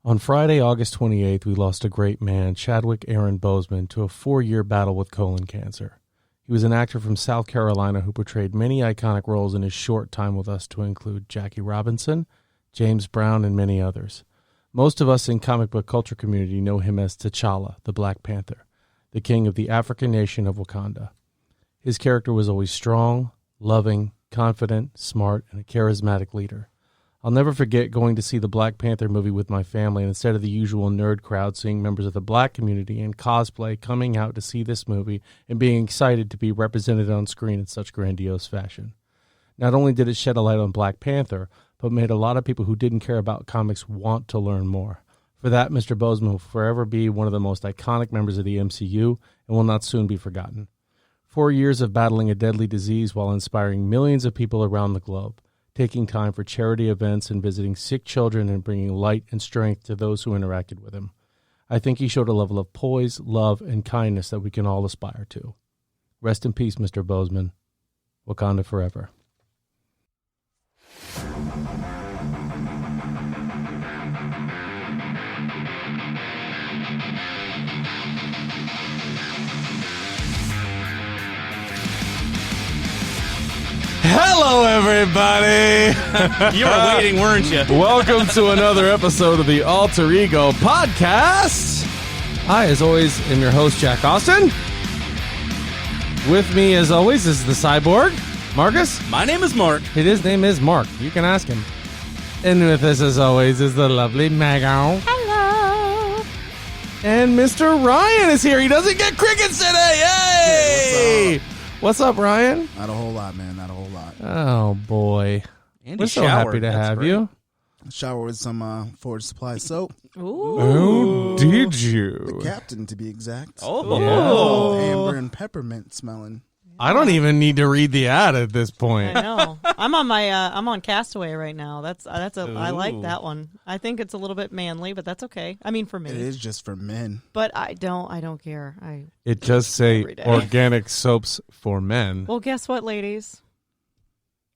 On Friday, August 28th, we lost a great man, Chadwick Aaron Boseman, to a 4-year battle with colon cancer. He was an actor from South Carolina who portrayed many iconic roles in his short time with us, to include Jackie Robinson, James Brown, and many others. Most of us in comic book culture community know him as T'Challa, the Black Panther, the king of the African nation of Wakanda. His character was always strong, loving, confident, smart, and a charismatic leader. I'll never forget going to see the Black Panther movie with my family, and instead of the usual nerd crowd, seeing members of the black community and cosplay coming out to see this movie and being excited to be represented on screen in such grandiose fashion. Not only did it shed a light on Black Panther, but made a lot of people who didn't care about comics want to learn more. For that, Mr. Boseman will forever be one of the most iconic members of the MCU and will not soon be forgotten. 4 years of battling a deadly disease while inspiring millions of people around the globe, taking time for charity events and visiting sick children and bringing light and strength to those who interacted with him. I think he showed a level of poise, love, and kindness that we can all aspire to. Rest in peace, Mr. Boseman. Wakanda forever. Hello, everybody. You were waiting, weren't you? Welcome to another episode of the Alter Ego Podcast. I, as always, am your host, Jack Austin. With me, as always, is the cyborg, Marcus. My name is Mark. His name is Mark. You can ask him. And with us, as always, is the lovely Megan. Hello. And Mr. Ryan is here. He doesn't get crickets today. Yay! What's up, Ryan? Not a whole lot, man. Not a whole lot. Oh, boy. Andy We're so showered. happy to That's have great. you. Shower with some Forge Supply soap. Ooh. Oh, did you? The Captain, to be exact. Oh. Amber and peppermint smelling. I don't even need to read the ad at this point. I know. I'm on my I'm on Castaway right now. I like Ooh. that one. I think it's a little bit manly, but that's okay. I mean, for me. It is just for men. But I don't care. It does say Every day. organic soaps for men. Well, guess what, ladies?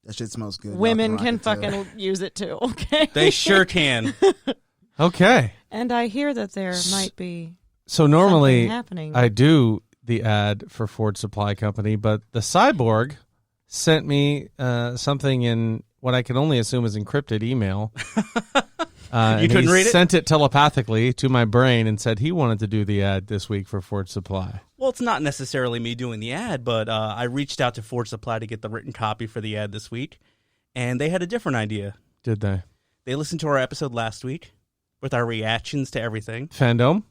That shit smells good. Y'all Women rock can it, too. fucking use it too, okay? They sure can. Okay. And I hear that there might be So normally something happening. I do the ad for Ford Supply Company, but the cyborg sent me something in what I can only assume is encrypted email. You couldn't read it? Sent it telepathically to my brain and said he wanted to do the ad this week for Ford Supply. Well, it's not necessarily me doing the ad, but I reached out to Forge Supply to get the written copy for the ad this week, and they had a different idea. Did they? They listened to our episode last week with our reactions to everything, Fandom?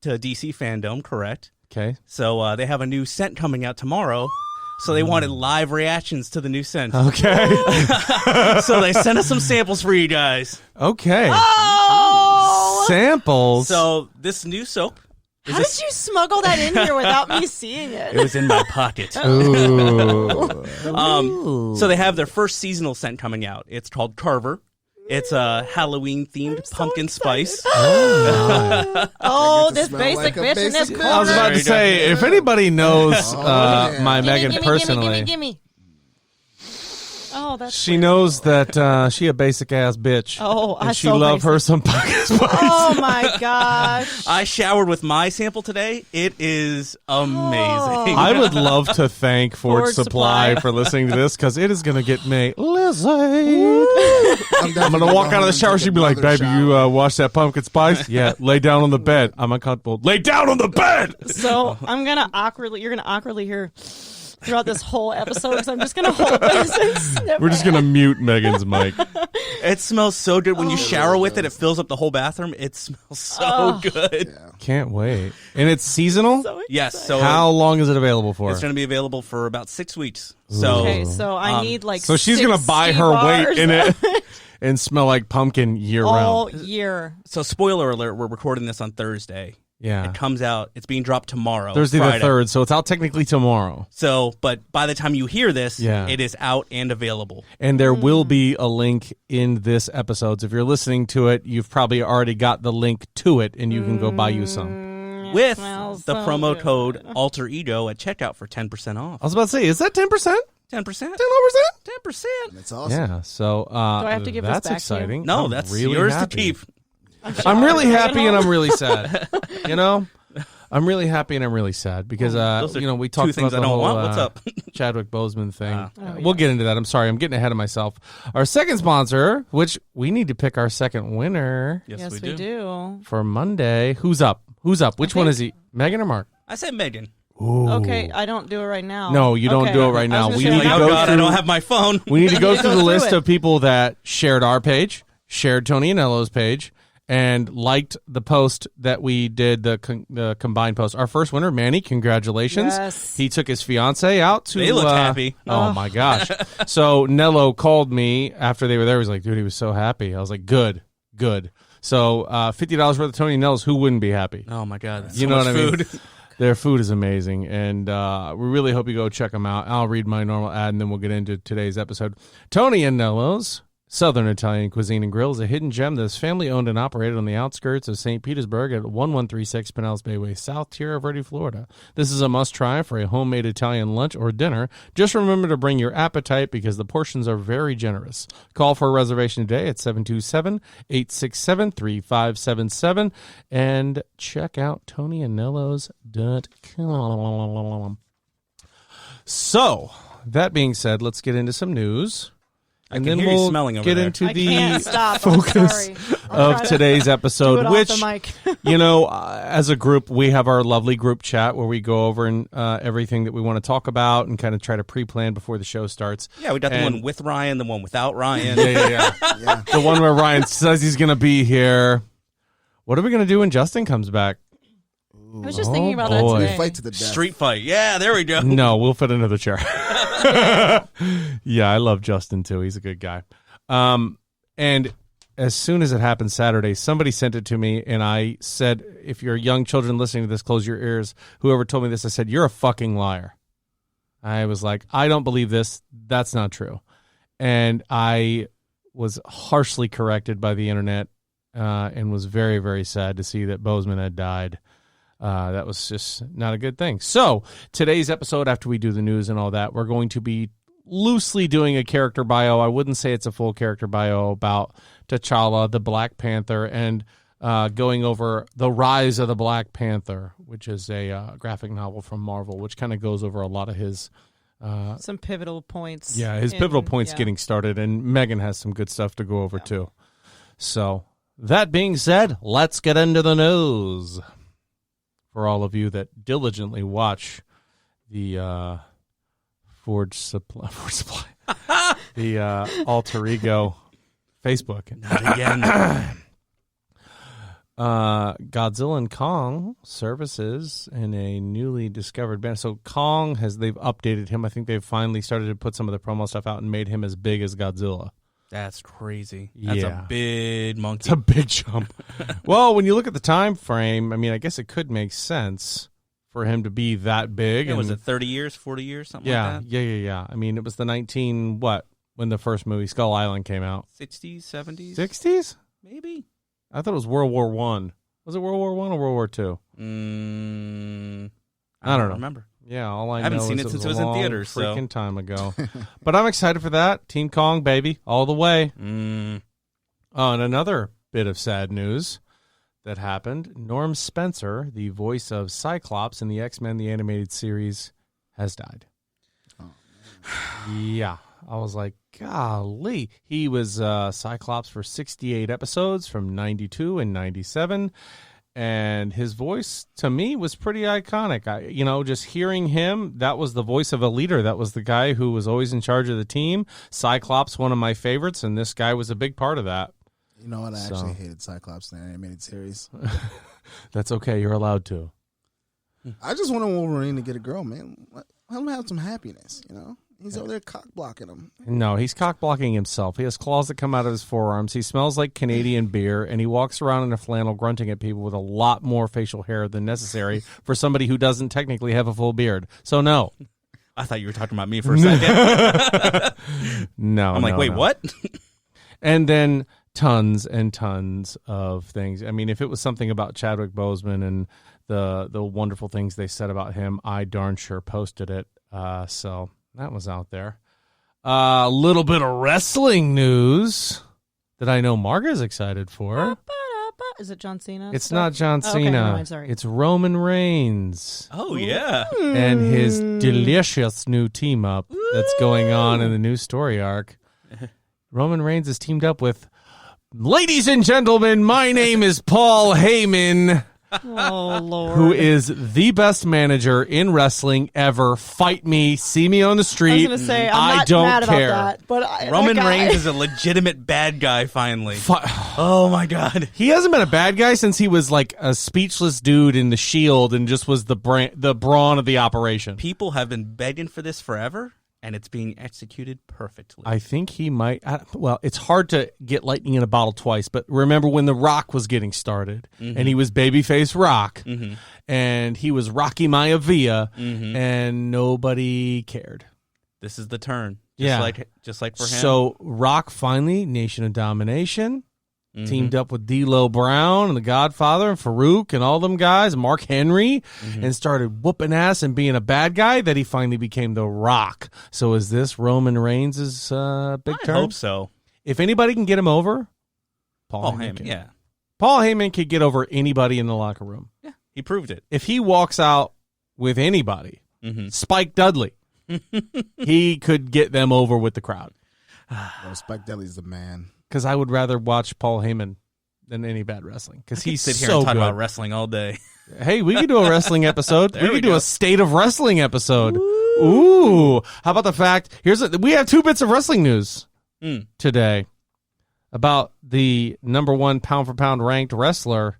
to DC Fandom, correct? Okay. So they have a new scent coming out tomorrow, so they wanted live reactions to the new scent. Okay. So they sent us some samples for you guys. Okay. Oh! Samples. So this new soap is How did you smuggle that in here without me seeing It it? was in my pocket. Ooh. So they have their first seasonal scent coming out. It's called Carver. It's a Halloween-themed so pumpkin excited. spice. Oh, to this smell basic like a bitch in this basic I was corner. about to say, if anybody knows yeah. my Megan personally, Gimme. Oh, that's she weird. knows that she a basic ass bitch. Oh, and I she so love her basic. some pumpkin spice. Oh my gosh. I showered with my sample today. It is amazing. I would love to thank Ford Ford Supply Supply. for listening to this because it is going to get me Lizzie. I'm definitely going to walk out of the and shower. take She'd be like, another baby, you wash that pumpkin spice? Yeah, lay down on the bed. I'm uncomfortable. Lay down on the bed! So you're gonna awkwardly hear throughout this whole episode because I'm just gonna hold this and snip We're just going to mute Megan's mic. It smells so good when you shower with it. It fills up the whole bathroom. It smells so good. Can't wait. And it's seasonal? So Yes. So How long is it available for? it's going to be available for about 6 weeks. So Okay, so I need like So she's going to buy 60 her bars weight in it and smell like pumpkin year all round. year. So spoiler alert, we're recording this on Thursday. Yeah. It comes out. It's being dropped tomorrow. Thursday Friday. the 3rd, so it's out technically tomorrow. So, but by the time you hear this, Yeah. it is out and available. And there will be a link in this episode. So if you're listening to it, you've probably already got the link to it, and you can go buy you some. With smells the so promo good. code Alter Ego at checkout for 10% off. I was about to say, is that 10%? 10%? 10%? 10%. That's awesome. Yeah, so I have to give this that's back to you? exciting. No, I'm that's really yours happy. to keep. I'm really happy and I'm really sad. You know, I'm really happy and I'm really sad because we talked two things about the I don't whole want. What's up? Chadwick Boseman thing. yeah. We'll get into that. I'm sorry, I'm getting ahead of myself. Our second sponsor, which we need to pick our second winner Yes, we do. for Monday. Who's up? Which one is he? Megan or Mark? I said Megan. Ooh. Okay, I don't do it right now. No, you don't do it right now. We We need to Oh go God, through. I don't have my phone. We need to go through the through list it. of people that shared our page, shared Tony Anello's page, and liked the post that we did, the combined post. Our first winner, Manny, congratulations. Yes. He took his fiance out to... They look happy. Oh, my gosh. So Nello called me after they were there. He was like, dude, he was so happy. I was like, good. So $50 worth of Tony Anello's, who wouldn't be happy? Oh my God, that's You so know much what I mean? food. Their food is amazing, and we really hope you go check them out. I'll read my normal ad, and then we'll get into today's episode. Tony Anello's Southern Italian Cuisine and Grill is a hidden gem that is family-owned and operated on the outskirts of St. Petersburg at 1136 Pinellas Bayway, South Tierra Verde, Florida. This is a must-try for a homemade Italian lunch or dinner. Just remember to bring your appetite because the portions are very generous. Call for a reservation today at 727-867-3577 and check out TonyAnellos.com. So, that being said, let's get into some news. And can then hear you we'll smelling over get there. into I the can't stop. I'm focus sorry. I'll of try to today's do episode, it off which, the mic. as a group, we have our lovely group chat where we go over and everything that we want to talk about and kind of try to pre-plan before the show starts. Yeah, we got the one with Ryan, the one without Ryan. Yeah. Yeah. The one where Ryan says he's going to be here. What are we going to do when Justin comes back? I was just thinking about boy. that today. Fight to the death. Street fight. Yeah, there we go. No, we'll fit into the chair. Yeah, I love Justin too. He's a good guy. And as soon as it happened Saturday, somebody sent it to me, and I said, if you're young children listening to this, close your ears. Whoever told me this, I said, you're a fucking liar. I was like, I don't believe this. That's not true. And I was harshly corrected by the internet and was very, very sad to see that Boseman had died. That was just not a good thing. So today's episode, after we do the news and all that, we're going to be loosely doing a character bio. I wouldn't say it's a full character bio about T'Challa, the Black Panther, and going over the Rise of the Black Panther, which is a graphic novel from Marvel, which kind of goes over a lot of his Some pivotal points. his pivotal points getting started, and Megan has some good stuff to go over too. So that being said, let's get into the news. For all of you that diligently watch the Forge Supply, the Alter Ego Facebook. Not again. Godzilla and Kong services in a newly discovered band. So Kong they've updated him. I think they've finally started to put some of the promo stuff out and made him as big as Godzilla. That's crazy. That's Yeah. a big monkey. It's a big jump. Well, when you look at the time frame, I mean, I guess it could make sense for him to be that big. Yeah, and was it 30 years, 40 years, something yeah, like that? yeah. I mean, it was the when the first movie Skull Island came out. 60s, 70s? 60s? Maybe. I thought it was World War One. Was it World War One or World War Two? I don't know. remember. Yeah, all I haven't know seen is it since was it was a in long theaters, so. freaking time ago. But I'm excited for that. Team Kong, baby, all the way. Oh, and another bit of sad news that happened. Norm Spencer, the voice of Cyclops in the X-Men the animated series, has died. Yeah. I was like, golly. He was Cyclops for 68 episodes from 92 and 97. And his voice, to me, was pretty iconic. Just hearing him, that was the voice of a leader. That was the guy who was always in charge of the team. Cyclops, one of my favorites, and this guy was a big part of that. You know what? I actually hated Cyclops in the animated series. That's okay. You're allowed to. I just wanted Wolverine to get a girl, man. Let him have some happiness, you know? He's over there cock blocking him. No, he's cock blocking himself. He has claws that come out of his forearms. He smells like Canadian beer, and he walks around in a flannel grunting at people with a lot more facial hair than necessary for somebody who doesn't technically have a full beard. So no. I thought you were talking about me for a second. No, I'm like, wait, what? And then tons and tons of things. I mean, if it was something about Chadwick Boseman and the wonderful things they said about him, I darn sure posted it. So that was out there. A little bit of wrestling news that I know Marga's excited for. Is it John Cena? It's not John Oh, Cena. okay, never mind, sorry. It's Roman Reigns Oh, yeah. and his delicious new team up that's going on in the new story arc. Roman Reigns is teamed up with, ladies and gentlemen, my name is Paul Heyman. Oh, Lord. Who is the best manager in wrestling ever. Fight me. See me on the I street. was going to say, I'm I not don't mad care. about that. But Roman that guy- Reigns is a legitimate bad guy, finally. Oh, my God. He hasn't been a bad guy since he was like a speechless dude in the Shield and just was the brawn of the operation. People have been begging for this forever, and it's being executed perfectly. I think he might. Well, it's hard to get lightning in a bottle twice, but remember when The Rock was getting started and he was babyface Rock and he was Rocky Maivia and nobody cared. This is the turn. Yeah. Just like for him. So Rock finally, Nation of Domination, teamed up with D'Lo Brown and The Godfather and Farouk and all them guys, Mark Henry, and started whooping ass and being a bad guy that he finally became The Rock. So is this Roman Reigns' big I turn? hope so. If anybody can get him over, Paul Heyman Heyman, can. yeah. Paul Heyman could get over anybody in the locker room. Yeah, he proved it. If he walks out with anybody, Spike Dudley, he could get them over with the crowd. Spike Dudley's the man. Because I would rather watch Paul Heyman than any bad wrestling. Because he's Sit here so and talk good. about wrestling all day. Hey, we could do a wrestling episode. There we we could do go. a state of wrestling episode. Ooh. How about the fact, we have 2 bits of wrestling news today about the number 1 pound for pound ranked wrestler.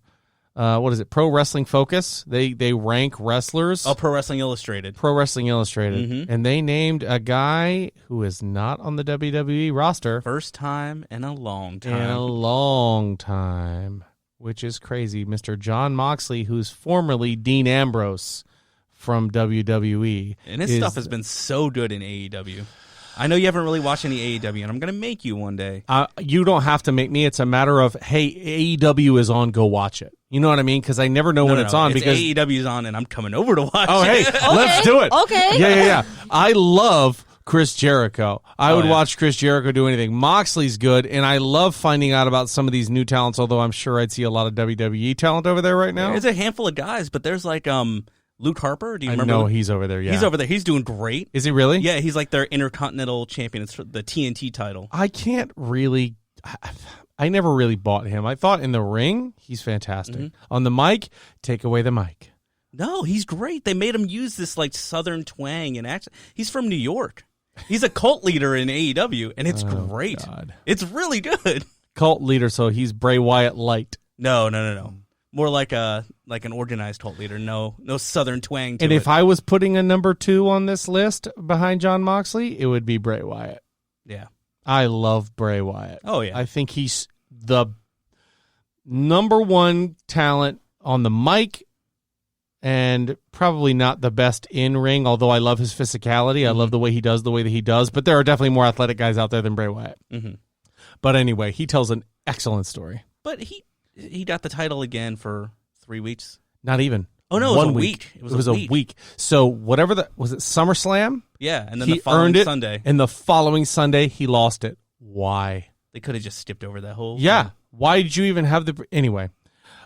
What is it? Pro Wrestling Focus. They rank wrestlers. Oh, Pro Wrestling Illustrated. Pro Wrestling Illustrated. And they named a guy who is not on the WWE roster First time in a long in time. a long time, which is crazy. Mr. John Moxley, who's formerly Dean Ambrose from WWE. And his stuff has been so good in AEW. I know you haven't really watched any AEW, and I'm going to make you one day. You don't have to make me. It's a matter of, hey, AEW is on, go watch it. You know what I mean? Because I never know when it's on. Because AEW's on, and I'm coming over to watch oh, hey, it. let's do it. Okay. Yeah. I love Chris Jericho. I would yeah. watch Chris Jericho do anything. Moxley's good, and I love finding out about some of these new talents, although I'm sure I'd see a lot of WWE talent over there right now. There's a handful of guys, but there's like Luke Harper. Do you I remember? know he's over there, yeah. He's over there. He's doing great. Is he really? Yeah, he's like their Intercontinental Champion. It's the TNT title. I can't really... I never really bought him. I thought in the ring, he's fantastic. On the mic, take away the mic. No, he's great. They made him use this like Southern twang and accent. He's from New York. He's a cult leader in AEW, and it's great. God. It's really good. Cult leader, so he's Bray Wyatt light. No. More like an organized cult leader. No Southern twang to And it. if I was putting a number 2 on this list behind John Moxley, it would be Bray Wyatt. Yeah. I love Bray Wyatt. Oh, yeah. I think he's the number 1 talent on the mic and probably not the best in ring, although I love his physicality. I love the way he does the way that he does, but there are definitely more athletic guys out there than Bray Wyatt. But anyway, he tells an excellent story. But he got the title again for 3 weeks. Not even. Oh, no, it was 1 a week. week. It was a week. So whatever was it SummerSlam? Yeah, and then He the following earned it, Sunday. and the following Sunday he lost it. Why? They could have just skipped over that whole Yeah. thing. Why did you even have the... Anyway.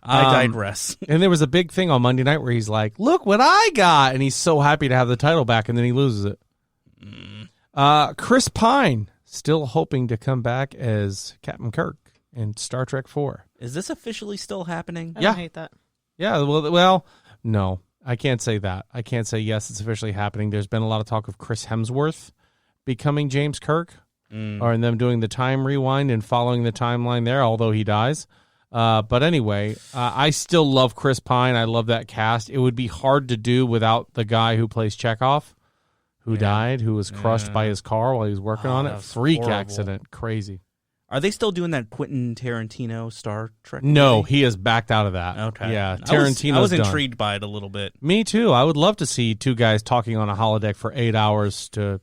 I digress. And there was a big thing on Monday night where he's like, look what I got. And he's so happy to have the title back, and then he loses it. Chris Pine, still hoping to come back as Captain Kirk in Star Trek 4. Is this officially still happening? I Yeah. don't hate that. Yeah, well, no. I can't say that. I can't say, yes, it's officially happening. There's been a lot of talk of Chris Hemsworth becoming James Kirk, or in them doing the time rewind and following the timeline there, although he dies. But anyway, I still love Chris Pine. I love that cast. It would be hard to do without the guy who plays Chekhov, who died, who was crushed by his car while he was working on that it. was Freak horrible. accident. Crazy. Are they still doing that Quentin Tarantino Star Trek? No, movie? he has backed out of that. Okay. Yeah, I Tarantino's was done. intrigued by it a little bit. Me too. I would love to see 2 guys talking on a holodeck for 8 hours to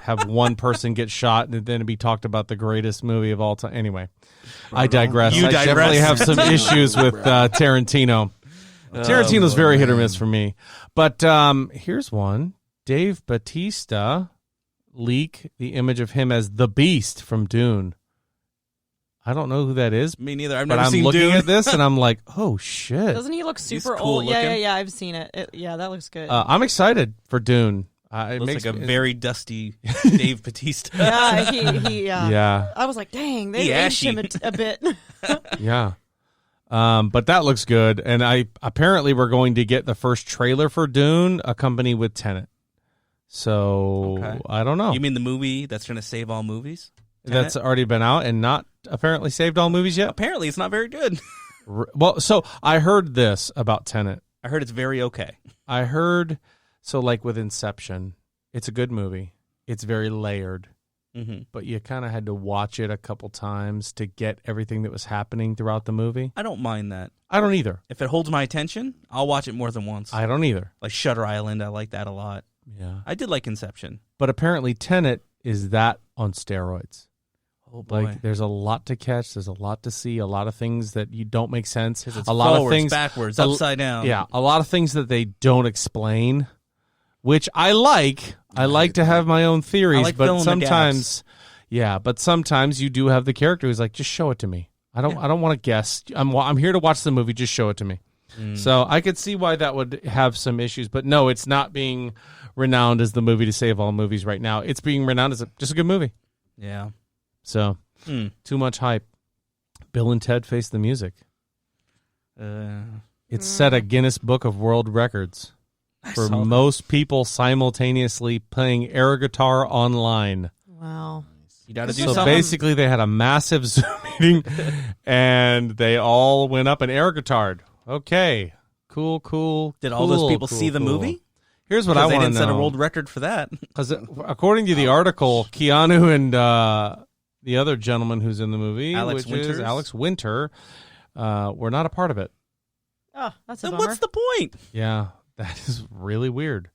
have one person get shot and then be talked about the greatest movie of all time. Anyway, I digress. You I digress. definitely have some issues with Tarantino. Tarantino's very hit or miss for me. But here's one. Dave Bautista leak the image of him as the Beast from Dune. I don't know who that is. Me neither. I've But never I'm seen looking Dune. at this and I'm like, oh shit. Doesn't he look super cool old? Yeah, looking. I've seen it. Yeah, that looks good. I'm excited for Dune. It Looks makes like a me- very dusty Dave Bautista. yeah, he Yeah. I was like, dang, they He aged ashy. him a bit. Yeah. But that looks good. And apparently we're going to get the first trailer for Dune accompanied with Tenet. So Okay. I don't know. You mean the movie that's going to save all movies? That's Tenet? already been out and not apparently saved all movies yet? Apparently, it's not very good. Well, so I heard this about Tenet. I heard it's very okay. I heard, so like with Inception, it's a good movie. It's very layered, Mm-hmm. but you kind of had to watch it a couple times to get everything that was happening throughout the movie. I don't mind that. I don't either. If it holds my attention, I'll watch it more than once. I don't either. Like Shutter Island, I like that a lot. Yeah. I did like Inception. But apparently Tenet is that on steroids. Oh boy. Like there's a lot to catch. There's a lot to see. A lot of things that you don't make sense. 'Cause it's a lot forwards, of things backwards, a- upside down. Yeah, a lot of things that they don't explain, which I like. I like to have my own theories, like but filling the sometimes, but sometimes you do have the character who's like, just show it to me. I don't want to guess. I'm here to watch the movie. Just show it to me. So I could see why that would have some issues, but no, it's not being renowned as the movie to save all movies right now. It's being renowned as just a good movie. Yeah. So too much hype. Bill and Ted Face the Music. It's set a Guinness Book of World Records for saw that. most people simultaneously playing air guitar online. Wow. You got to do So something. basically, they had a massive Zoom meeting, and they all went up and air guitared. Okay, cool. Did all those people cool, see the cool. movie? Here's what I Because they want to didn't set a know. world record for that. Because according to the article, Keanu and the other gentleman who's in the movie, Alex which is Winters? Alex Winter, were not a part of it. Oh, that's a Then bummer. what's the point? Yeah, that is really weird.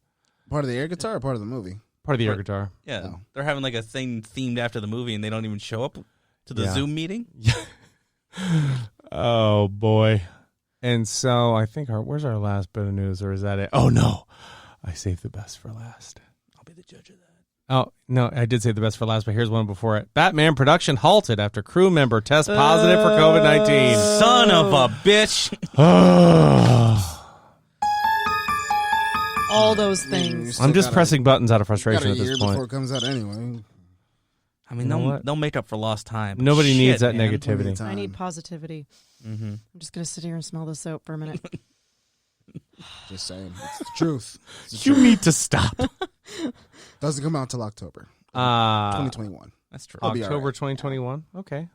Part of the air guitar or part of the movie? Part of the air guitar. Yeah, No. they're having like a thing themed after the movie, and they don't even show up to the Yeah. Zoom meeting. Oh boy. And so I think where's our last bit of news, or is that it? Oh no, I saved the best for last. I'll be the judge of that. Oh no, I did save the best for last, but here's one before it. Batman production halted after crew member tests positive for COVID-19. Son of a bitch! All those things. I'm just pressing buttons out of Got frustration a at year this before point. it comes out anyway. I mean, You know what? they'll make up for lost time. but Nobody shit, needs that man. negativity. I need positivity. Mm-hmm. I'm just going to sit here and smell this soap for a minute. Just saying, it's the truth. It's the You truth. need to stop. Doesn't come out till October 2021. That's true. I'll be all October right. 2021. Okay.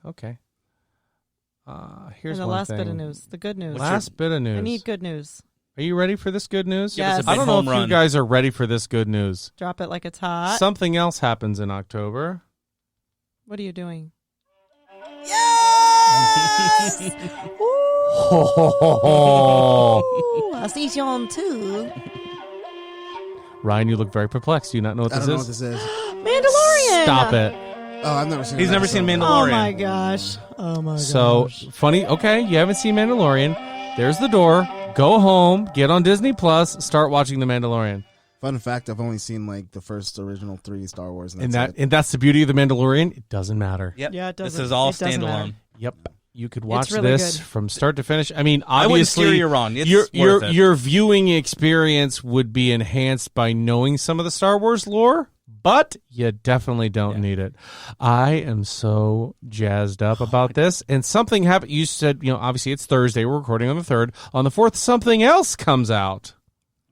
Here's And the one last thing. bit of news. The good news. Last bit of news. I need good news. Are you ready for this good news? Give us a Yes. big I don't know home if run. you guys are ready for this good news. Drop it like it's hot. Something else happens in October. What are you doing? Ooh, I see you on too. Ryan, you look very perplexed. Do you not know what I this don't know is? what this is. Mandalorian. Stop it. Oh, I've never seen. He's an never episode. seen Oh Mandalorian. my gosh. Oh my gosh. So funny. Okay, you haven't seen Mandalorian. There's the door. Go home. Get on Disney Plus. Start watching The Mandalorian. Fun fact: I've only seen like the first original 3 Star Wars, And that's it. that's the beauty of The Mandalorian. It doesn't matter. Yep. Yeah, it This doesn't- is all it doesn't matter. standalone. Yep. You could watch really this good. from start to finish. I mean, I wouldn't steer obviously, you wrong. It's your worth it. your viewing experience would be enhanced by knowing some of the Star Wars lore, but you definitely don't need it. I am so jazzed up about this. And something happened. You said, obviously it's Thursday. We're recording on the 3rd. On the 4th, something else comes out.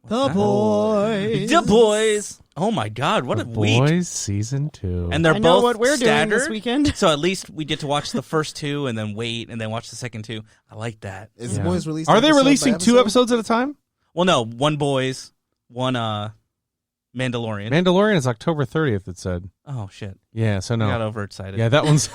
The boys. The boys. Oh my God! What The a week! Boys Season 2. And they're I know both what we're doing staggered, this weekend. so at least we get to watch the first 2 and then wait and then watch the second 2. I like that. Is the boys released? Are they episode by releasing 2 episode? episodes at a time? Well, no, one boys, one Mandalorian. Mandalorian is October 30th, it said. Oh shit! Yeah, so I got no. overexcited. Yeah, that one's.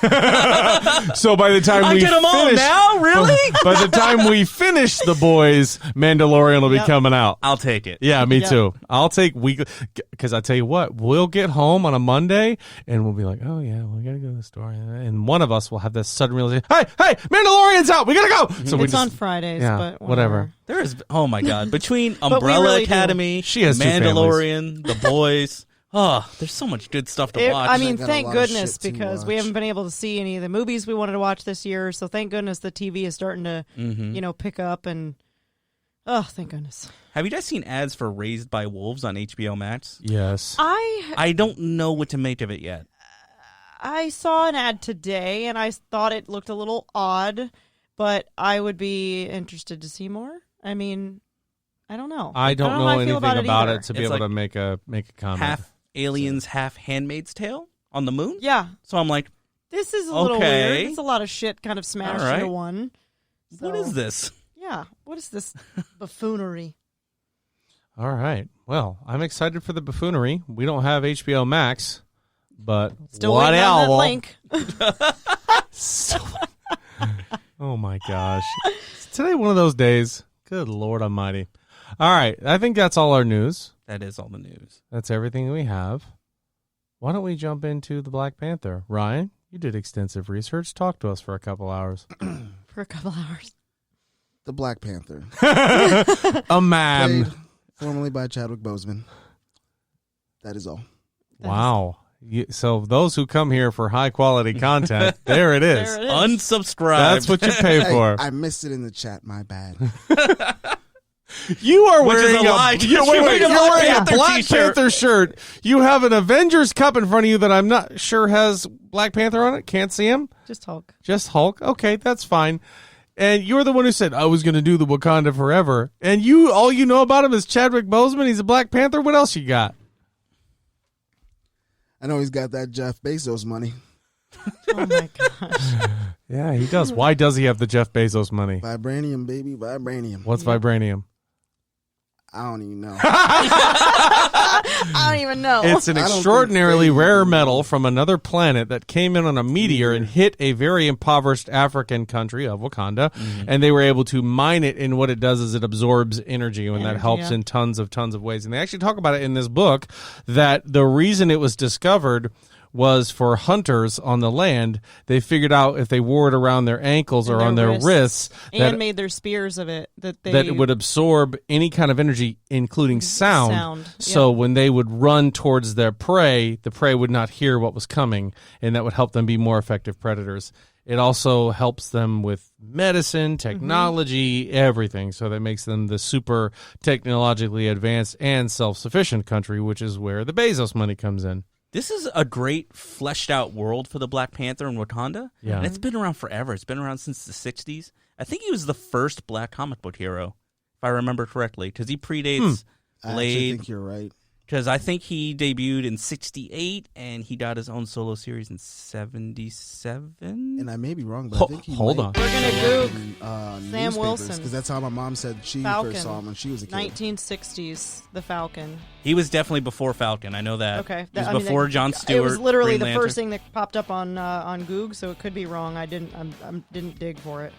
So by the time I we get them all finish, now. Really? by the time we finish The Boys, Mandalorian will be Yep. coming out. I'll take it. Yeah, me Yep. too. I'll take weekly, because I tell you what, we'll get home on a Monday and we'll be like, oh yeah, we gotta go to the store, and one of us will have this sudden realization, hey, Mandalorian's out, we gotta go. So we It's just, on Fridays, yeah, but whatever. There is. Oh my God! Between we Umbrella really do. Academy, She has 2 Mandalorian, The Boys. Oh, there's so much good stuff to watch. I mean, I got a thank lot of goodness, shit to because we watch. haven't been able to see any of the movies we wanted to watch this year. So thank goodness the TV is starting to, pick up. And thank goodness. Have you guys seen ads for Raised by Wolves on HBO Max? Yes. I don't know what to make of it yet. I saw an ad today, and I thought it looked a little odd, but I would be interested to see more. I mean, I don't know. I don't know how I anything feel about it about either. it to be It's able like to make a comment. Half Aliens, half Handmaid's Tale on the moon? Yeah, So I'm like, this is a little Okay. weird. It's a lot of shit kind of smashed All right. into one. what So, is this? Yeah, what is this buffoonery? All right. Well, I'm excited for the buffoonery. We don't have HBO Max, but Still waiting on that whatever. link. Oh my gosh. Is today one of those days? Good Lord Almighty. All right. I think that's all our news. That is all the news. That's everything we have. Why don't we jump into the Black Panther? Ryan, you did extensive research. Talk to us for a couple hours. For a couple hours. The Black Panther, A man. played formerly by Chadwick Boseman. That is all. Wow. So those who come here for high quality content, there it is. There it is. Unsubscribe. That's what you pay Hey, for. I missed it in the chat. My bad. You are Which is wearing a lie, you're 'cause wearing, you're you're wearing a wearing a Panther Black t-shirt. Panther shirt. You have an Avengers cup in front of you that I'm not sure has Black Panther on it. Can't see him. Just Hulk. Just Hulk. Okay, that's fine. And you're the one who said I was going to do the Wakanda forever. And all you know about him is Chadwick Boseman. He's a Black Panther. What else you got? I know he's got that Jeff Bezos money. Oh my gosh. Yeah, he does. Why does he have the Jeff Bezos money? Vibranium, baby, vibranium. What's vibranium? I don't even know. I don't even know. It's an I don't think extraordinarily they- rare metal from another planet that came in on a meteor and hit a very impoverished African country of Wakanda, and they were able to mine it. And what it does is it absorbs energy, and that Energy, helps yeah. in tons of ways. And they actually talk about it in this book that the reason it was discovered was for hunters on the land. They figured out if they wore it around their ankles or And on their their wrists and made their spears of it that it would absorb any kind of energy, including sound. Sound, So when they would run towards their prey, the prey would not hear what was coming, and that would help them be more effective predators. It also helps them with medicine, technology, everything. So that makes them the super technologically advanced and self-sufficient country, which is where the Bezos money comes in. This is a great fleshed out world for the Black Panther in Wakanda. Yeah. And it's been around forever. It's been around since the 60s. I think he was the first black comic book hero, if I remember correctly, because he predates I actually Blade. think you're right. Because I think he debuted in 68, and he got his own solo series in 77. And I may be wrong, but I think he Hold might on. be We're gonna in, Sam Wilson. because that's how my mom said she Falcon. first saw him when she was a kid. 1960s, the Falcon. He was definitely before Falcon. I know that. Okay, He was I mean, before Jon Stewart. It was literally Green the Lantern. first thing that popped up on Goog, so it could be wrong. I didn't dig for it.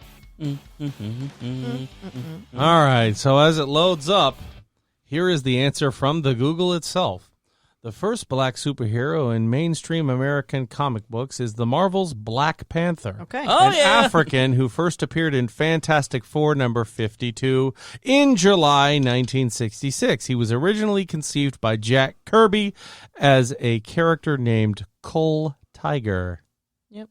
All right, so as it loads up, here is the answer from the Google itself. The first black superhero in mainstream American comic books is the Marvel's Black Panther. Okay. Oh, An African who first appeared in Fantastic Four number 52 in July 1966. He was originally conceived by Jack Kirby as a character named Cull Tiger. Yep.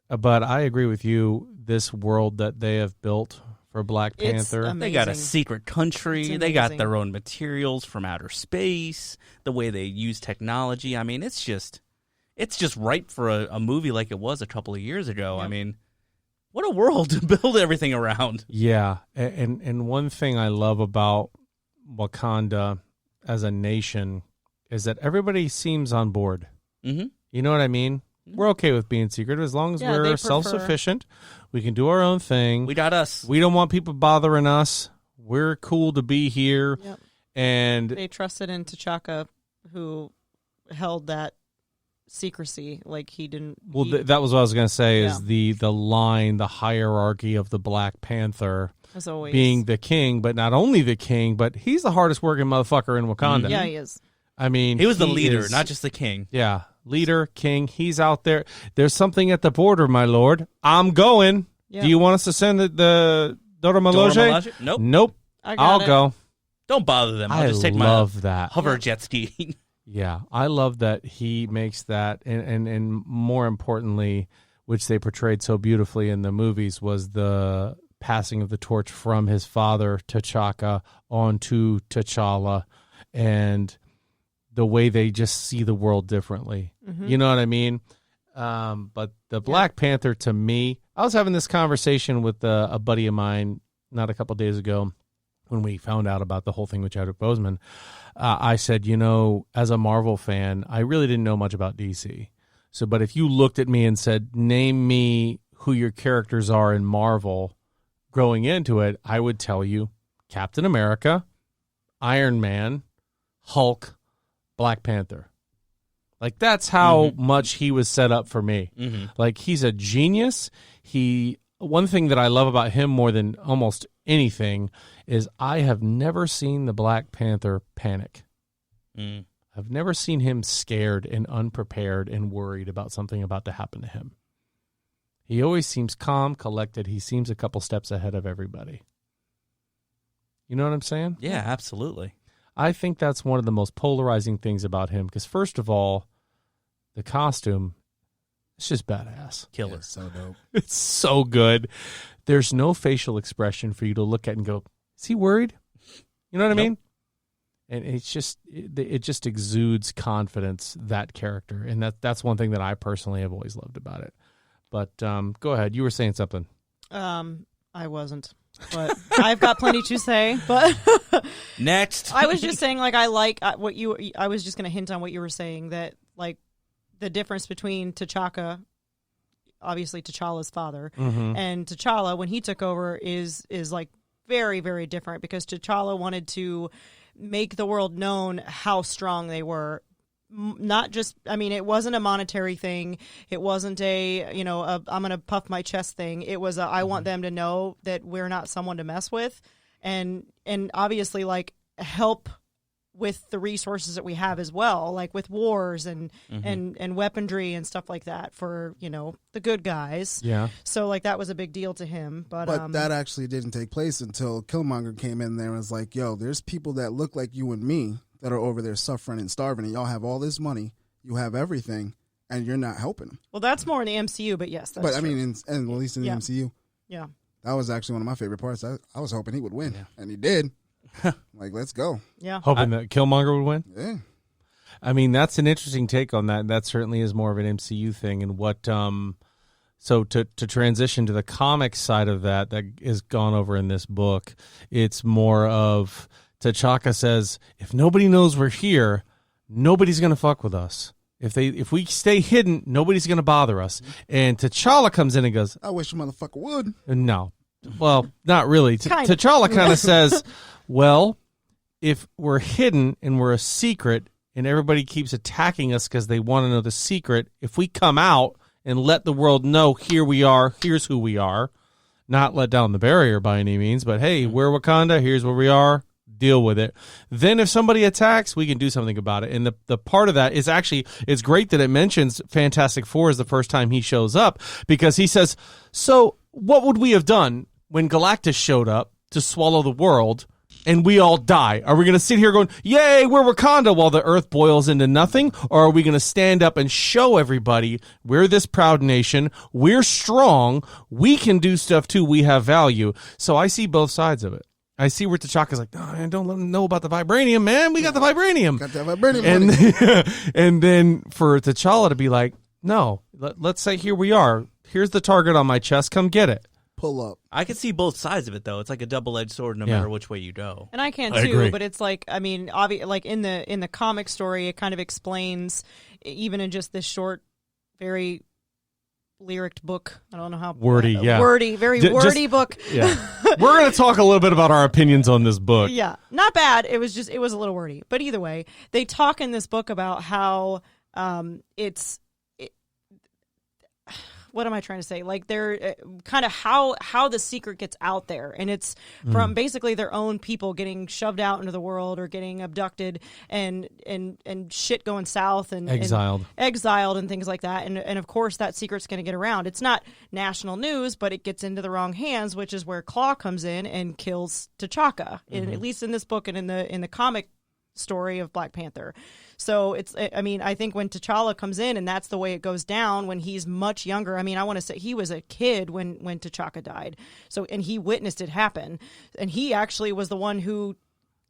But I agree with you, this world that they have built for Black It's Panther. amazing. They got a secret country. It's They got amazing. their own materials from outer space. The way they use technology. I mean, it's just ripe for a movie like it was a couple of years ago. Yep. I mean, what a world to build everything around. Yeah, and one thing I love about Wakanda as a nation is that everybody seems on board. Mm-hmm. You know what I mean? We're okay with being secretive as long as Yeah, they we're prefer- self-sufficient. We can do our own thing. We got us. We don't want people bothering us. We're cool to be here. Yep. And They trusted in T'Chaka, who held that secrecy. Like he didn't. well, he, that was what I was going to say Yeah. is the line, the hierarchy of the Black Panther as always being the king, but not only the king, but he's the hardest working motherfucker in Wakanda. Yeah, he is. I mean, He was the leader, is- not just the king. Yeah, leader, king. He's out there. There's something at the border, my lord. I'm going. Yeah. Do you want us to send the Dora Dora Milaje? Milaje? Nope. Nope. I got I'll it. go. Don't bother them. I'll I just take love my that. hover jet ski. Yeah, I love that he makes that, and more importantly, which they portrayed so beautifully in the movies, was the passing of the torch from his father, T'Chaka, onto T'Challa, and the way they just see the world differently. Mm-hmm. You know what I mean? But the Black Panther, to me, I was having this conversation with a buddy of mine not a couple days ago when we found out about the whole thing with Chadwick Boseman. I said, as a Marvel fan, I really didn't know much about DC. So, but if you looked at me and said, name me who your characters are in Marvel growing into it, I would tell you Captain America, Iron Man, Hulk, Black Panther. Like, that's how much he was set up for me. Mm-hmm. Like, he's a genius. One thing that I love about him more than almost anything is I have never seen the Black Panther panic. Mm. I've never seen him scared and unprepared and worried about something about to happen to him. He always seems calm, collected. He seems a couple steps ahead of everybody. You know what I'm saying? Yeah, absolutely. I think that's one of the most polarizing things about him because, first of all, the costume, it's just badass. Killer. It's so dope. It's so good. There's no facial expression for you to look at and go, is he worried? You know what I mean? And it just exudes confidence, that character. And that's one thing that I personally have always loved about it. But go ahead. You were saying something. I wasn't. But I've got plenty to say. But Next. I was just saying, like, I like what you. I was just going to hint on what you were saying, that like the difference between T'Chaka, obviously T'Challa's father, and T'Challa when he took over is like very, very different, because T'Challa wanted to make the world known how strong they were. Not just, I mean, it wasn't a monetary thing. It wasn't I'm going to puff my chest thing. It was I want them to know that we're not someone to mess with, and obviously like help with the resources that we have as well, like with wars and weaponry and stuff like that for, the good guys. Yeah. So like that was a big deal to him. But that actually didn't take place until Killmonger came in there and was like, yo, there's people that look like you and me that are over there suffering and starving, and y'all have all this money, you have everything, and you're not helping them. Well, that's more in the MCU, but yes, that's But I true. mean, at least in the MCU. Yeah. That was actually one of my favorite parts. I was hoping he would win, and he did. Like, let's go. Yeah. Hoping that Killmonger would win? Yeah. I mean, that's an interesting take on that. That certainly is more of an MCU thing. And what, so to transition to the comic side of that is gone over in this book, it's more of T'Chaka says, if nobody knows we're here, nobody's going to fuck with us. If we stay hidden, nobody's going to bother us. And T'Challa comes in and goes, I wish a motherfucker would. No. Well, not really. Kinda. T'Challa kind of says, well, if we're hidden and we're a secret and everybody keeps attacking us because they want to know the secret, if we come out and let the world know, here we are, here's who we are, not let down the barrier by any means, but hey, we're Wakanda, here's where we are, deal with it. Then if somebody attacks, we can do something about it. And the part of that is actually, it's great that it mentions Fantastic Four is the first time he shows up, because he says, so what would we have done when Galactus showed up to swallow the world and we all die? Are we going to sit here going, yay, we're Wakanda, while the earth boils into nothing? Or are we going to stand up and show everybody we're this proud nation, we're strong, we can do stuff too, we have value? So I see both sides of it. I see where T'Chaka's like, oh, man, don't let them know about the vibranium, man. We got the vibranium. Got that vibranium. And then for T'Challa to be like, no, let's say here we are. Here's the target on my chest. Come get it. Pull up. I can see both sides of it, though. It's like a double-edged sword no matter which way you go. And I can I too, agree. but it's like, I mean, like in the comic story, it kind of explains, even in just this short, very lyric book. I don't know how Wordy, yeah. very wordy book. Yeah. We're going to talk a little bit about our opinions on this book. Yeah, not bad. It was a little wordy, but either way, they talk in this book about how what am I trying to say? Like they're kind of how the secret gets out there, and it's from basically their own people getting shoved out into the world or getting abducted and shit going south and Exiled and things like that. And of course that secret's going to get around. It's not national news, but it gets into the wrong hands, which is where Claw comes in and kills T'Chaka. At least in this book and in the comic story of Black Panther. So I think when T'Challa comes in and that's the way it goes down when he's much younger. I mean, I want to say he was a kid when T'Chaka died. So, and he witnessed it happen. And he actually was the one who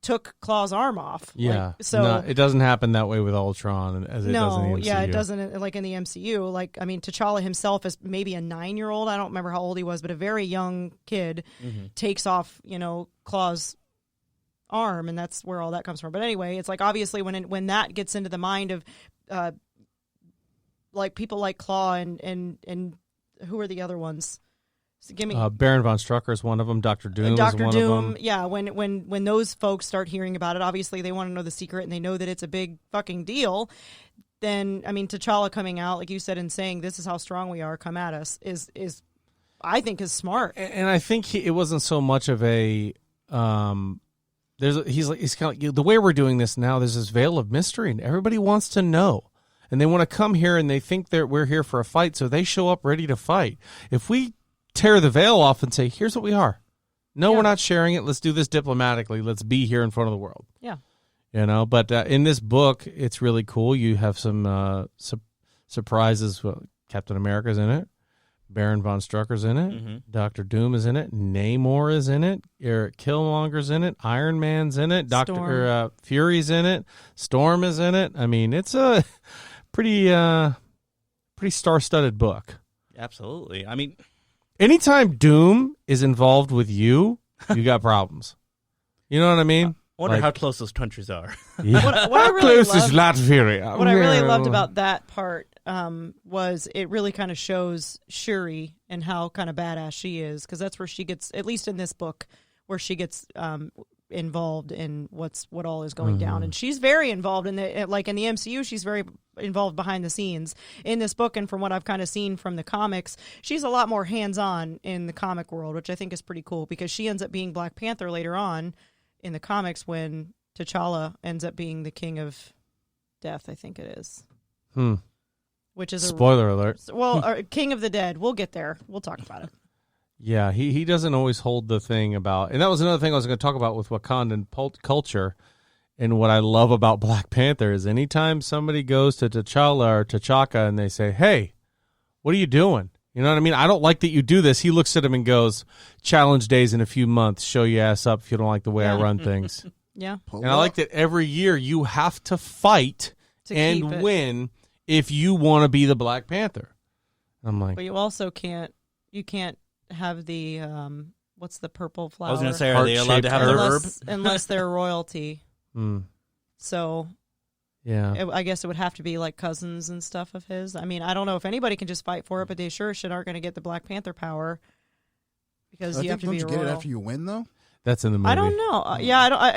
took Claw's arm off. Yeah. It doesn't happen that way with Ultron as it does in the MCU. Yeah, it doesn't like in the MCU. Like, I mean, T'Challa himself is maybe a 9-year-old. I don't remember how old he was, but a very young kid takes off, Claw's arm, and that's where all that comes from. But anyway, it's like obviously when that gets into the mind of like people like Claw and who are the other ones? So give me Baron von Strucker is one of them. Dr. Doom is one of them. Yeah, when those folks start hearing about it, obviously they want to know the secret and they know that it's a big fucking deal. Then I mean, T'Challa coming out, like you said, and saying this is how strong we are, come at us is I think is smart. And I think it wasn't so much of a he's kind of the way we're doing this now. There's this veil of mystery, and everybody wants to know, and they want to come here, and they think that we're here for a fight, so they show up ready to fight. If we tear the veil off and say, "Here's what we are," we're not sharing it. Let's do this diplomatically. Let's be here in front of the world. Yeah, But in this book, it's really cool. You have some surprises. Well, Captain America's in it. Baron von Strucker's in it. Dr. Doom is in it. Namor is in it. Eric Killmonger's in it. Iron Man's in it. Dr. Fury's in it. Storm is in it. I mean, it's a pretty star-studded book. Absolutely. I mean, anytime Doom is involved with you got problems. You know what I mean? I wonder how close those countries are. Yeah. What I how really close is Latvia? What I really loved about that part was it really kind of shows Shuri and how kind of badass she is, because that's where she gets, at least in this book, where she gets involved in what all is going down, and she's very involved in the in the MCU. She's very involved behind the scenes in this book, and from what I've kind of seen from the comics, she's a lot more hands-on in the comic world, which I think is pretty cool, because she ends up being Black Panther later on in the comics when T'Challa ends up being the King of Death, I think it is. Which is spoiler alert. Well, King of the Dead. We'll get there. We'll talk about it. Yeah, he doesn't always hold the thing about, and that was another thing I was going to talk about with Wakandan culture. And what I love about Black Panther is anytime somebody goes to T'Challa or T'Chaka and they say, "Hey, what are you doing?" You know what I mean? I don't like that you do this. He looks at him and goes, "Challenge days in a few months. Show your ass up if you don't like the way I run things." Yeah. And I like that every year you have to fight and win if you want to be the Black Panther. I'm like, but you also can't have the what's the purple flower? I was going to say, are they allowed to have the herb? Unless they're royalty. So yeah, I guess it would have to be like cousins and stuff of his. I mean, I don't know if anybody can just fight for it, but they sure shit aren't going to get the Black Panther power because you have to be a royal. Get it after you win, though? That's in the movie. I don't know.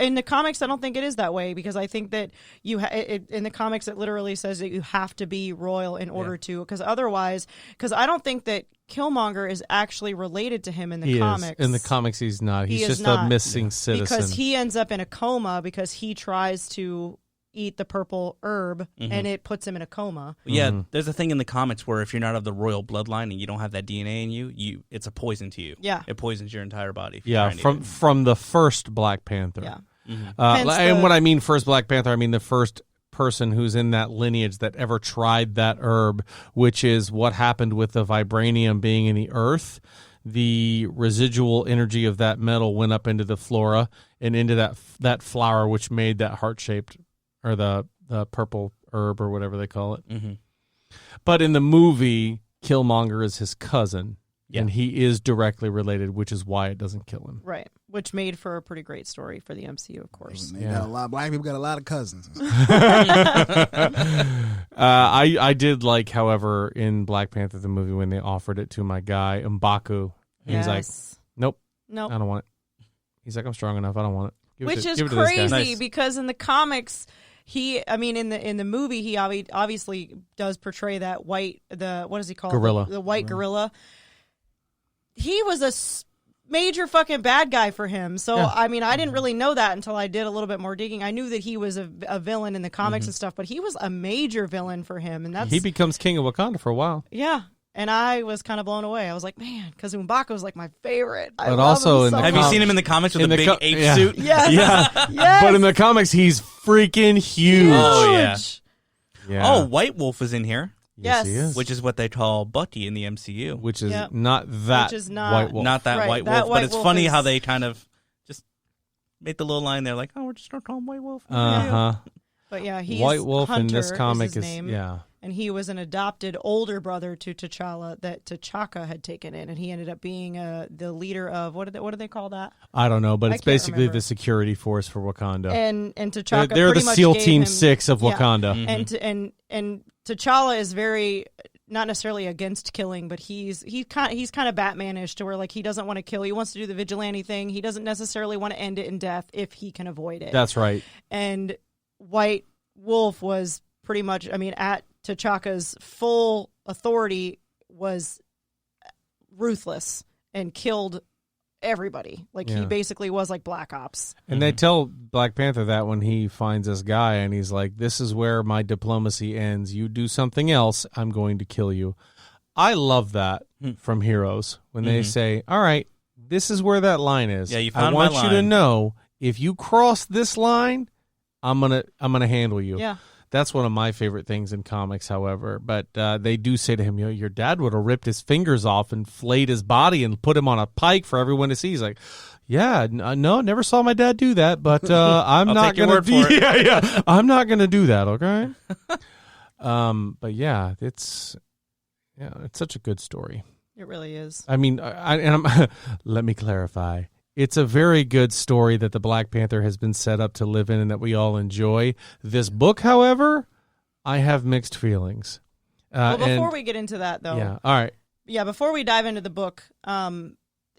In the comics, I don't think it is that way, because I think that in the comics it literally says that you have to be royal in order to, because otherwise, because I don't think that Killmonger is actually related to him in the comics. In the comics, he's not. He's just a missing citizen. Because he ends up in a coma because he tries to eat the purple herb and it puts him in a coma. Yeah, there's a thing in the comics where if you're not of the royal bloodline and you don't have that DNA in you, it's a poison to you. Yeah. It poisons your entire body. Yeah, from the first Black Panther. Yeah. And when I mean first Black Panther, I mean the first person who's in that lineage that ever tried that herb, which is what happened with the vibranium being in the earth. The residual energy of that metal went up into the flora and into that flower, which made that heart-shaped, or the purple herb, or whatever they call it. But in the movie, Killmonger is his cousin, and he is directly related, which is why it doesn't kill him. Right, which made for a pretty great story for the MCU, of course. Black people got a lot of cousins. I did like, however, in Black Panther, the movie, when they offered it to my guy, M'Baku. He's like, nope, I don't want it. He's like, I'm strong enough. I don't want it. Which is crazy because in the comics, in the movie, he obviously does portray that what is he called? Gorilla. The white gorilla. He was a major fucking bad guy for him. So, I mean, I didn't really know that until I did a little bit more digging. I knew that he was a villain in the comics and stuff, but he was a major villain for him. And he becomes king of Wakanda for a while. Yeah. And I was kind of blown away. I was like, man, because M'Baku was like my favorite. I But love also him in so the Have you much. seen him in the comics with In a the big ape yeah. suit? Yes. Yeah. Yes. But in the comics, he's freaking huge. Oh, yeah. Yeah. Oh, White Wolf is in here, yes, he Yes. is. which is what they call Bucky in the MCU. Which is Yep. not that Which is not- White Wolf. Not that Right, White that Wolf, but White it's Wolf funny is- how they kind of just made the little line there, like, "Oh, we're just gonna call him White Wolf." Uh-huh. But yeah, he's White Wolf in Hunter this comic his is name. yeah. And he was an adopted older brother to T'Challa that T'Chaka had taken in, and he ended up being the leader of what do they call that? I don't know, but I it's can't basically remember. the security force for Wakanda. And they're T'Chaka they're the pretty much SEAL gave Team him, 6 of yeah. Wakanda. And T'Challa is very not necessarily against killing, but he's kind of Batmanish to where like he doesn't want to kill. He wants to do the vigilante thing. He doesn't necessarily want to end it in death if he can avoid it. That's right. And White Wolf was pretty much, I mean, at T'Chaka's full authority, was ruthless and killed everybody. Like Yeah. he basically was like Black Ops. And they tell Black Panther that when he finds this guy and he's like, this is where my diplomacy ends. You do something else, I'm going to kill you. I love that from heroes when they say, all right, this is where that line is. Yeah, you I found want my you to line. know if you cross this line, I'm gonna handle you. Yeah. That's one of my favorite things in comics, however. But they do say to him, your dad would have ripped his fingers off and flayed his body and put him on a pike for everyone to see. He's like, yeah, no, never saw my dad do that, but I'm I'll not take your going word for it. Yeah, I'm not going to do that, okay? But yeah, it's such a good story. It really is. I mean, let me clarify. It's a very good story that the Black Panther has been set up to live in and that we all enjoy. This book, however, I have mixed feelings. Well, before we get into that, though, yeah, all right. Yeah, before we dive into the book,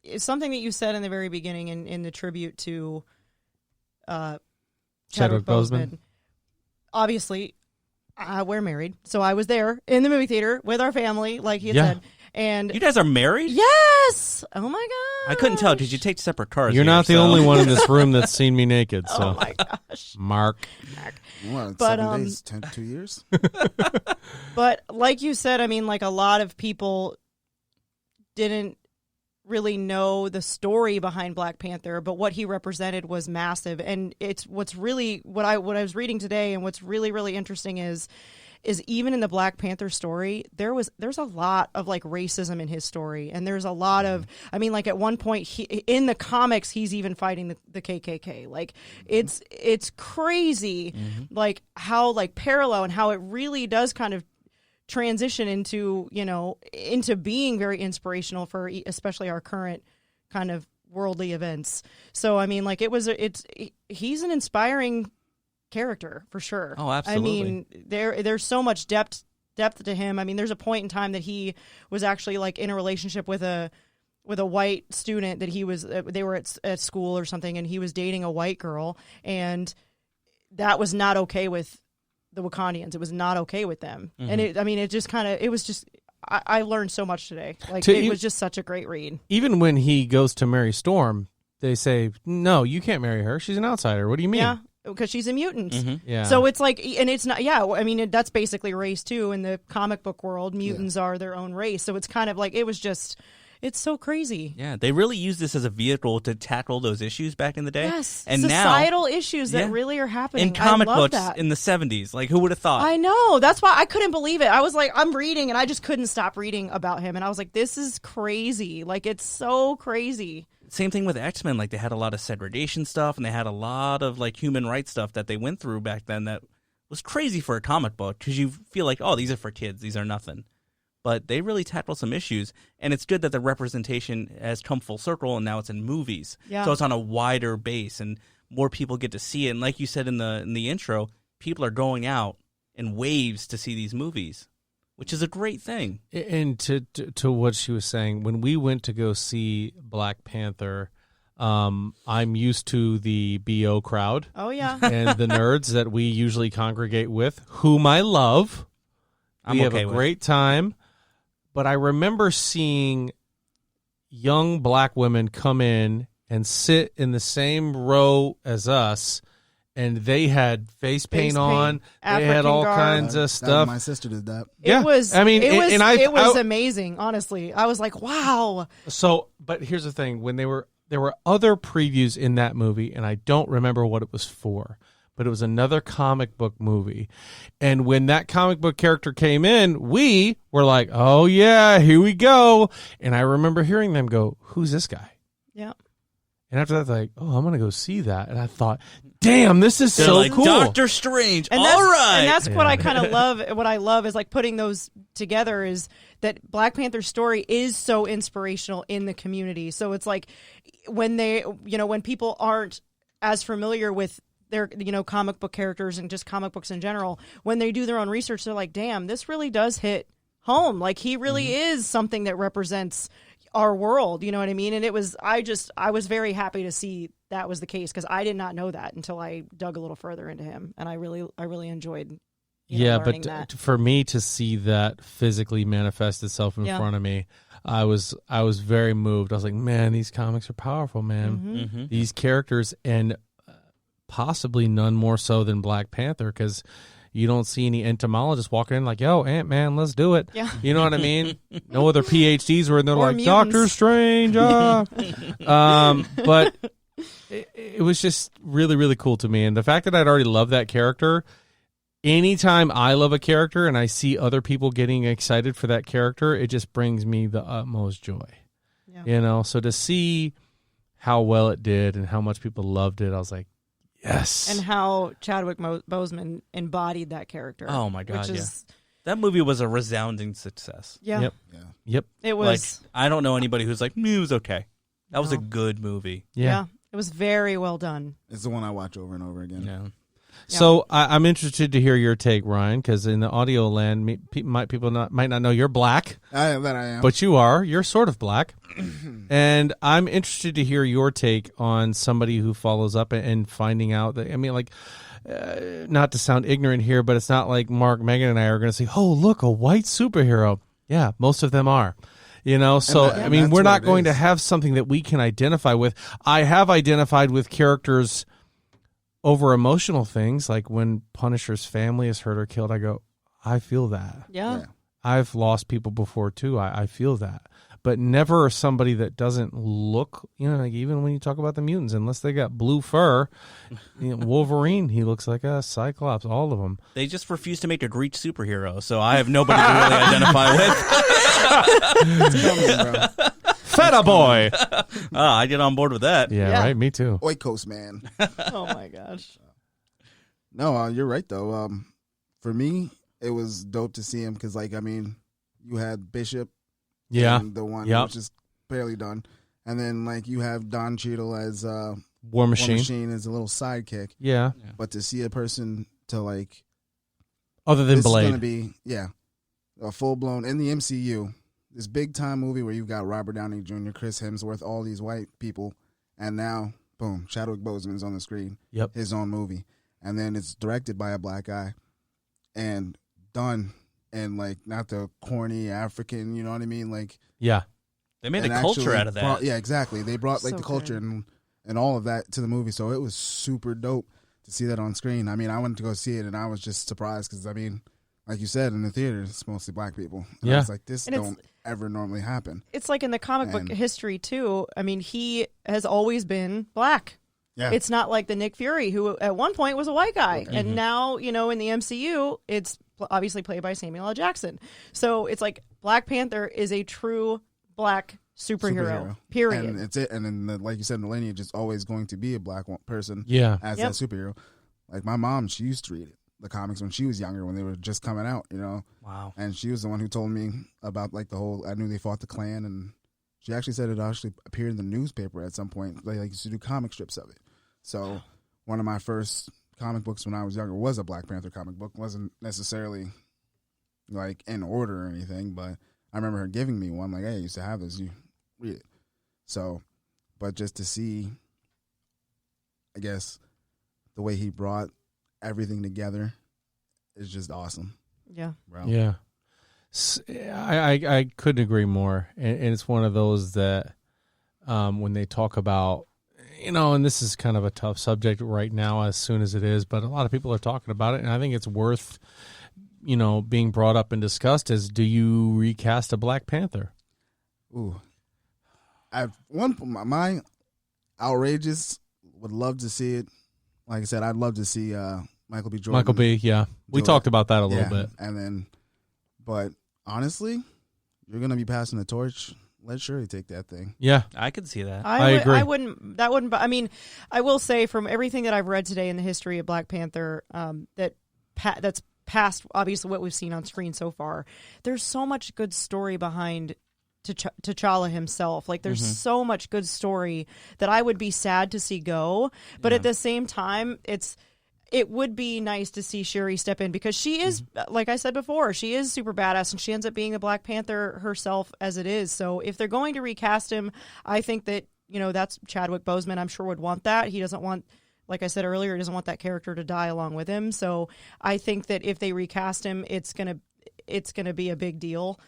it's something that you said in the very beginning in the tribute to Chadwick Boseman. Obviously, we're married, so I was there in the movie theater with our family, like he had said. And You guys are married? yes, oh my god, I couldn't tell because you take separate cars. You're here, not the so- only one in this room that's seen me naked. So, Oh my gosh. Mark. What, But, 7 days, 2 years? But like you said, I mean, like a lot of people didn't really know the story behind Black Panther, but what he represented was massive. And it's what's really what I was reading today, and what's really, really interesting is even in the Black Panther story, there's a lot of like racism in his story, and there's a lot of, I mean, like at one point in the comics he's even fighting the KKK. Like it's crazy, like how like parallel and how it really does kind of transition into being very inspirational for especially our current kind of worldly events. So I mean, like he's an inspiring character for sure. Oh, absolutely. I mean, there's so much depth to him. I mean, there's a point in time that he was actually like in a relationship with a white student that they were at school or something, and he was dating a white girl, and that was not okay with the Wakandians. It was not okay with them. And I learned so much today. Like it was just such a great read. Even when he goes to marry Storm, they say, no, you can't marry her. She's an outsider. What do you mean? Yeah. Because she's a mutant. Yeah. So it's like, and it's not, yeah, I mean, that's basically race too. In the comic book world, mutants are their own race. So it's kind of like, it's so crazy. Yeah, they really used this as a vehicle to tackle those issues back in the day. Yes. And societal issues that yeah, really are happening. in comic I love books that. in the 70s. Like, who would have thought? I know. That's why I couldn't believe it. I was like, I'm reading and I just couldn't stop reading about him. And I was like, this is crazy. Like, it's so crazy. Same thing with X-Men. Like, they had a lot of segregation stuff, and they had a lot of, like, human rights stuff that they went through back then that was crazy for a comic book, because you feel like, oh, these are for kids. These are nothing. But they really tackle some issues, and it's good that the representation has come full circle, and now it's in movies. Yeah. So it's on a wider base, and more people get to see it. And like you said in the intro, people are going out in waves to see these movies, which is a great thing. And to what she was saying, when we went to go see Black Panther, I'm used to the BO crowd Oh, yeah. and the nerds that we usually congregate with, whom I love. I'm We have okay a with. great time. But I remember seeing young black women come in and sit in the same row as us and they had face paint paint, on. They had African all garb. kinds of stuff. My sister did that. Yeah. It was. I mean, it was I amazing. Honestly, I was like, wow. So, but here's the thing: when there were other previews in that movie, and I don't remember what it was for, but it was another comic book movie. And when that comic book character came in, we were like, "Oh yeah, here we go!" And I remember hearing them go, "Who's this guy?" Yeah. And after that, like, "Oh, I'm gonna go see that." And I thought, "Damn, this is They're so like, cool." Doctor Strange. And All right. And that's what Yeah. I kind of love. What I love is like putting those together is that Black Panther's story is so inspirational in the community. So it's like when when people aren't as familiar with their, comic book characters and just comic books in general, when they do their own research, they're like, damn, this really does hit home. Like he really is something that represents our world. You know what I mean? And I was very happy to see that was the case because I did not know that until I dug a little further into him. And I really enjoyed learning that. For me to see that physically manifest itself in front of me, I was very moved. I was like, man, these comics are powerful, man. These characters, and possibly none more so than Black Panther, because you don't see any entomologists walking in like, yo, Ant-Man, let's do it. Yeah. You know what I mean? No other PhDs were in there Or like, mutants. Doctor Strange. But it was just really, really cool to me. And the fact that I'd already loved that character, anytime I love a character and I see other people getting excited for that character, it just brings me the utmost joy. Yeah. So to see how well it did and how much people loved it, I was like, yes. And how Chadwick Boseman embodied that character. Oh my God! Which is, that movie was a resounding success. Yeah. Yep. Yep. It was. Like, I don't know anybody who's like, it was okay. That was a good movie. Yeah. It was very well done. It's the one I watch over and over again. Yeah. So I'm interested to hear your take, Ryan, because in the audio land, people might not know you're black. I am. But you are. You're sort of black. And I'm interested to hear your take on somebody who follows up and finding out that, I mean, like, not to sound ignorant here, but it's not like Mark, Megan, and I are going to say, oh, look, a white superhero. Yeah, most of them are. So, I mean, we're not going to have something that we can identify with. I have identified with characters over emotional things, like when Punisher's family is hurt or killed, I go, I feel that. Yeah. I've lost people before too. I feel that. But never somebody that doesn't look, like even when you talk about the mutants, unless they got blue fur, Wolverine, he looks like a Cyclops, all of them. They just refuse to make a Greek superhero, so I have nobody to really identify with. It's coming, bro. Feta boy. I get on board with that. Yeah, right. Me too. Oikos, man. Oh my gosh. No, you're right though. For me, it was dope to see him because, like, I mean, you had Bishop, and the one which is barely done, and then like you have Don Cheadle as War Machine as a little sidekick. Yeah, but to see a person to like, other than this Blade, is gonna be a full blown in the MCU. This big time movie where you've got Robert Downey Jr., Chris Hemsworth, all these white people, and now, boom, Chadwick Boseman's on the screen. Yep. His own movie. And then it's directed by a black guy and done in, like, not the corny African, you know what I mean? Like, yeah. They made a culture out of that. Yeah, exactly. They brought, like, So the culture good. and all of that to the movie. So it was super dope to see that on screen. I mean, I went to go see it, and I was just surprised because, I mean, like you said, in the theater, it's mostly black people. And I was like, this don't ever normally happen. It's like in the comic book history, too. I mean, he has always been black. Yeah. It's not like the Nick Fury, who at one point was a white guy. Okay. And now, in the MCU, it's obviously played by Samuel L. Jackson. So it's like Black Panther is a true black superhero. Period. And it's it. And then, like you said, in the lineage, it's always going to be a black person as that superhero. Like my mom, she used to read the comics when she was younger, when they were just coming out, Wow. And she was the one who told me about, like, the whole, I knew they fought the Klan, and she actually said it actually appeared in the newspaper at some point. They used to do comic strips of it. So one of my first comic books when I was younger was a Black Panther comic book. It wasn't necessarily, like, in order or anything, but I remember her giving me one, like, hey, I used to have this, you read it. So, but just to see, I guess, the way he brought everything together is just awesome. Yeah. Bro. Yeah. I couldn't agree more. And it's one of those that when they talk about, and this is kind of a tough subject right now as soon as it is, but a lot of people are talking about it, and I think it's worth, being brought up and discussed is, do you recast a Black Panther? Ooh. My outrageous would love to see it. Like I said, I'd love to see Michael B. Jordan. Michael B., yeah. We talked about that a little bit. And then, but honestly, you're going to be passing the torch. Let Shuri take that thing. Yeah. I could see that. I agree. I mean, I will say from everything that I've read today in the history of Black Panther, that's past obviously what we've seen on screen so far, there's so much good story behind T'Challa himself. Like, there's so much good story that I would be sad to see go. But at the same time, it would be nice to see Shuri step in, because she is, like I said before, she is super badass, and she ends up being a Black Panther herself as it is. So if they're going to recast him, I think that, that's Chadwick Boseman, I'm sure would want that. He doesn't want, like I said earlier, he doesn't want that character to die along with him. So I think that if they recast him, it's gonna be a big deal.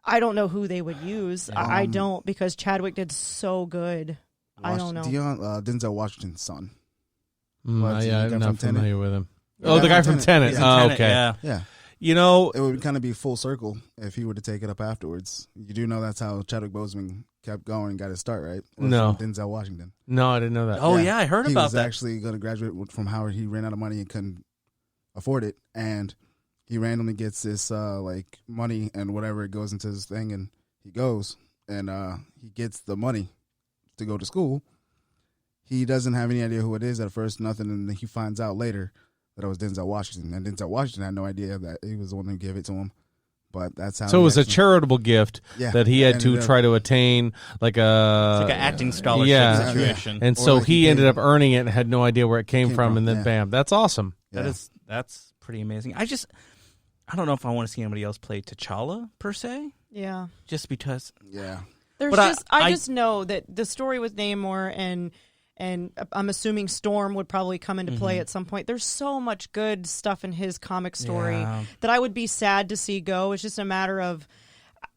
I don't know who they would use. I don't, because Chadwick did so good. I don't know. Denzel Washington's son. I'm not familiar with him. Yeah, the guy from Tenet. Yeah. Oh, okay. Yeah. It would kind of be full circle if he were to take it up afterwards. You do know that's how Chadwick Boseman kept going and got his start, right? No. Denzel Washington. No, I didn't know that. Oh, yeah, I heard about that. He was actually going to graduate from Howard. He ran out of money and couldn't afford it. And he randomly gets this money and whatever, it goes into this thing, and he goes and he gets the money to go to school. He doesn't have any idea who it is at first, nothing, and then he finds out later that it was Denzel Washington. And Denzel Washington had no idea that he was the one who gave it to him. But that's how. So it was a charitable gift that he had to try to attain, like a... It's like an acting scholarship situation. And so he ended up earning it and had no idea where it came from, and then bam. That's awesome. Yeah. That's pretty amazing. I don't know if I want to see anybody else play T'Challa, per se. Yeah. Just because... Yeah. I just know that the story with Namor and I'm assuming Storm would probably come into play at some point. There's so much good stuff in his comic story that I would be sad to see go. It's just a matter of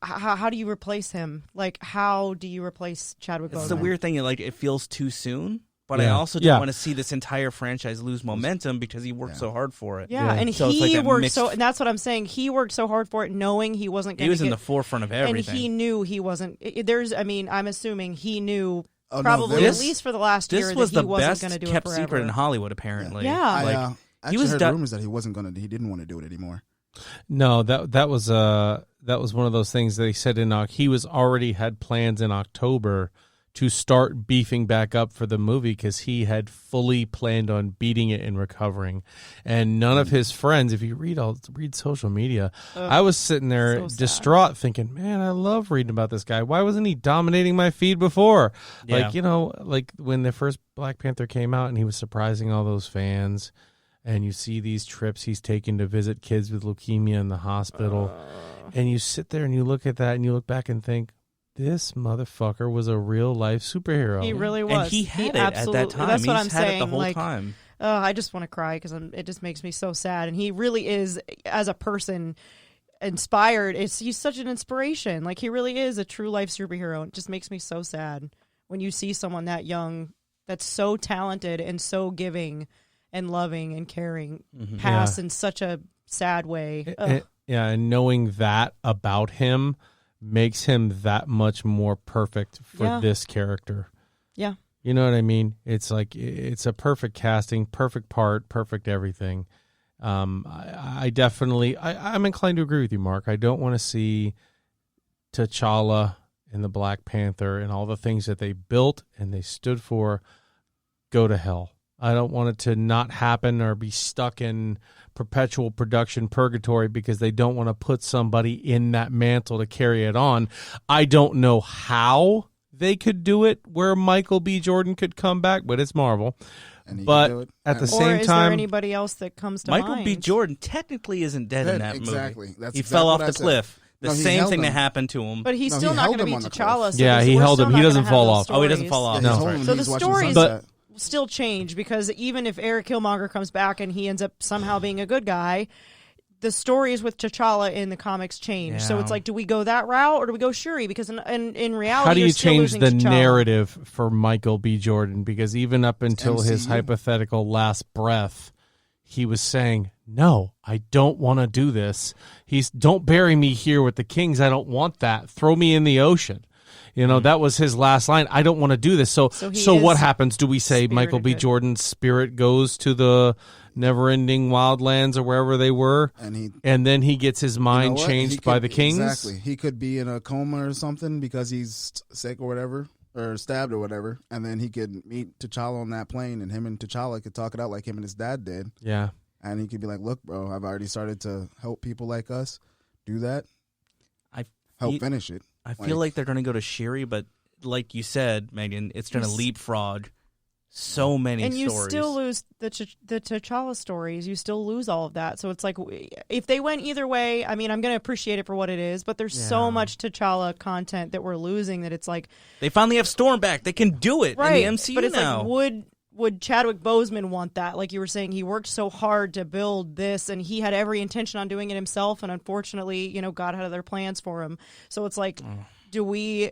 how do you replace him? Like, how do you replace Chadwick Boseman? It's the weird thing. Like, it feels too soon. But I also don't want to see this entire franchise lose momentum because he worked so hard for it. Yeah, and so he worked and that's what I'm saying. He worked so hard for it, knowing he wasn't going to. He was in the forefront of everything, and he knew he wasn't. I'm assuming he knew. Probably at least for the last year that he wasn't going to do it forever. This was the best kept secret in Hollywood, apparently. Yeah. I actually heard rumors that he wasn't going to. He didn't want to do it anymore. No, that was one of those things that he said he was already had plans in October to start beefing back up for the movie, because he had fully planned on beating it and recovering. And none of his friends, if you read social media, I was sitting there distraught thinking, man, I love reading about this guy. Why wasn't he dominating my feed before? Yeah. Like when the first Black Panther came out and he was surprising all those fans, and you see these trips he's taken to visit kids with leukemia in the hospital, and you sit there and you look at that and you look back and think, this motherfucker was a real life superhero. He really was. And he had it at that time. That's what I'm had saying. It the whole time. I just want to cry because it just makes me so sad. And he really is, as a person, inspired. He's such an inspiration. Like, he really is a true life superhero. It just makes me so sad when you see someone that young, that's so talented and so giving and loving and caring, pass in such a sad way. And knowing that about him makes him that much more perfect for this character. Yeah. You know what I mean? It's like, it's a perfect casting, perfect part, perfect everything. I definitely, I'm inclined to agree with you, Mark. I don't want to see T'Challa and the Black Panther and all the things that they built and they stood for go to hell. I don't want it to not happen or be stuck in perpetual production purgatory because they don't want to put somebody in that mantle to carry it on. I don't know how they could do it where Michael B. Jordan could come back, but it's Marvel. But at the same time... Or is there anybody else that comes to mind? Michael B. Jordan technically isn't dead in that movie. He fell off the cliff. The same thing that happened to him. But he's still not going to be T'Challa. Yeah, he held him. He doesn't fall off. Oh, he doesn't fall off. No. So the stories still change, because even if Eric Killmonger comes back and he ends up somehow being a good guy, the stories with T'Challa in the comics change. So it's like, do we go that route or do we go Shuri? Because in reality, how do you you're still change losing the T'Challa. narrative for Michael B. Jordan? Because even up until his hypothetical last breath, he was saying, no, I don't want to do this. Don't bury me here with the kings. I don't want that. Throw me in the ocean. You know, that was his last line. I don't want to do this. So what happens? Do we say Michael B. Jordan's spirit goes to the never-ending wildlands or wherever they were, and then he gets his mind changed by the kings? Exactly. He could be in a coma or something because he's sick or whatever, or stabbed or whatever, and then he could meet T'Challa on that plane, and him and T'Challa could talk it out like him and his dad did. Yeah. And he could be like, look, bro, I've already started to help people like us do that. Help finish it. I feel like they're going to go to Shuri, but like you said, Megan, it's going to leapfrog so many stories. And you still lose the T'Challa stories. You still lose all of that. So it's like, if they went either way, I mean, I'm going to appreciate it for what it is, but there's so much T'Challa content that we're losing that it's like... They finally have Storm back. They can do it in the MCU but it's now. Like, would Chadwick Boseman want that? Like you were saying, he worked so hard to build this, and he had every intention on doing it himself, and unfortunately, you know, God had other plans for him. So it's like, do we,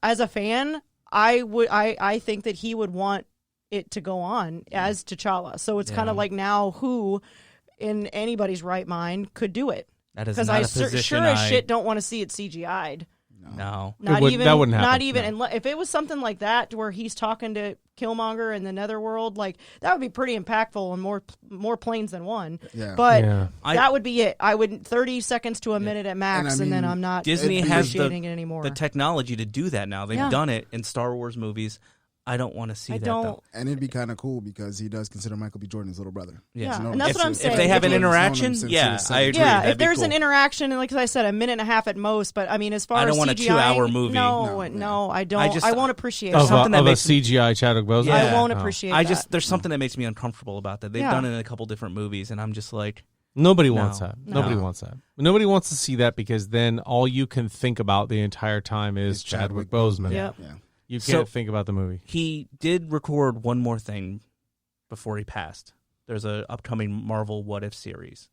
as a fan, I think that he would want it to go on as T'Challa. So it's kind of like, now who in anybody's right mind could do it? That is not a position sure as shit don't want to see it CGI'd. No. Not even. That wouldn't happen. Not even. And if it was something like that, where he's talking to Killmonger in the Netherworld, like, that would be pretty impactful and more planes than one. Yeah. But that would be it. I would 30 seconds to a minute at max, and then I'm not. Disney has it anymore. the technology to do that now. They've done it in Star Wars movies. I don't want to see that, though. And it'd be kind of cool because he does consider Michael B. Jordan his little brother. Yeah, and that's what I'm saying. If they have an interaction, I agree. Yeah, if there's an interaction, and like I said, a minute and a half at most. But I mean, as far as I don't want CGI, a 2-hour movie. No, I don't. I won't appreciate of something a CGI Chadwick Boseman. I won't appreciate. There's something that makes me uncomfortable about that. They've done it in a couple different movies, and I'm just like, nobody wants that. Nobody wants that. Nobody wants to see that, because then all you can think about the entire time is Chadwick Boseman. Yep. Yeah. You can't think about the movie. He did record one more thing before he passed. There's an upcoming Marvel What If series,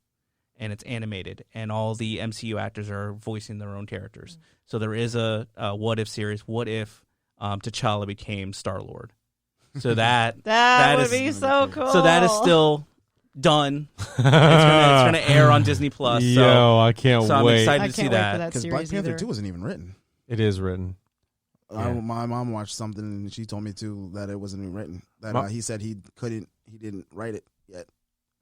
and it's animated, and all the MCU actors are voicing their own characters. So there is a What If series. What if T'Challa became Star-Lord? So that would be so cool. So that is still done. It's gonna air on Disney Plus. Yo, I can't wait. I'm excited to see that. Because Black Panther 2 isn't even written. It is written. My mom watched something, and she told me too that it wasn't even written. That he said he didn't write it yet.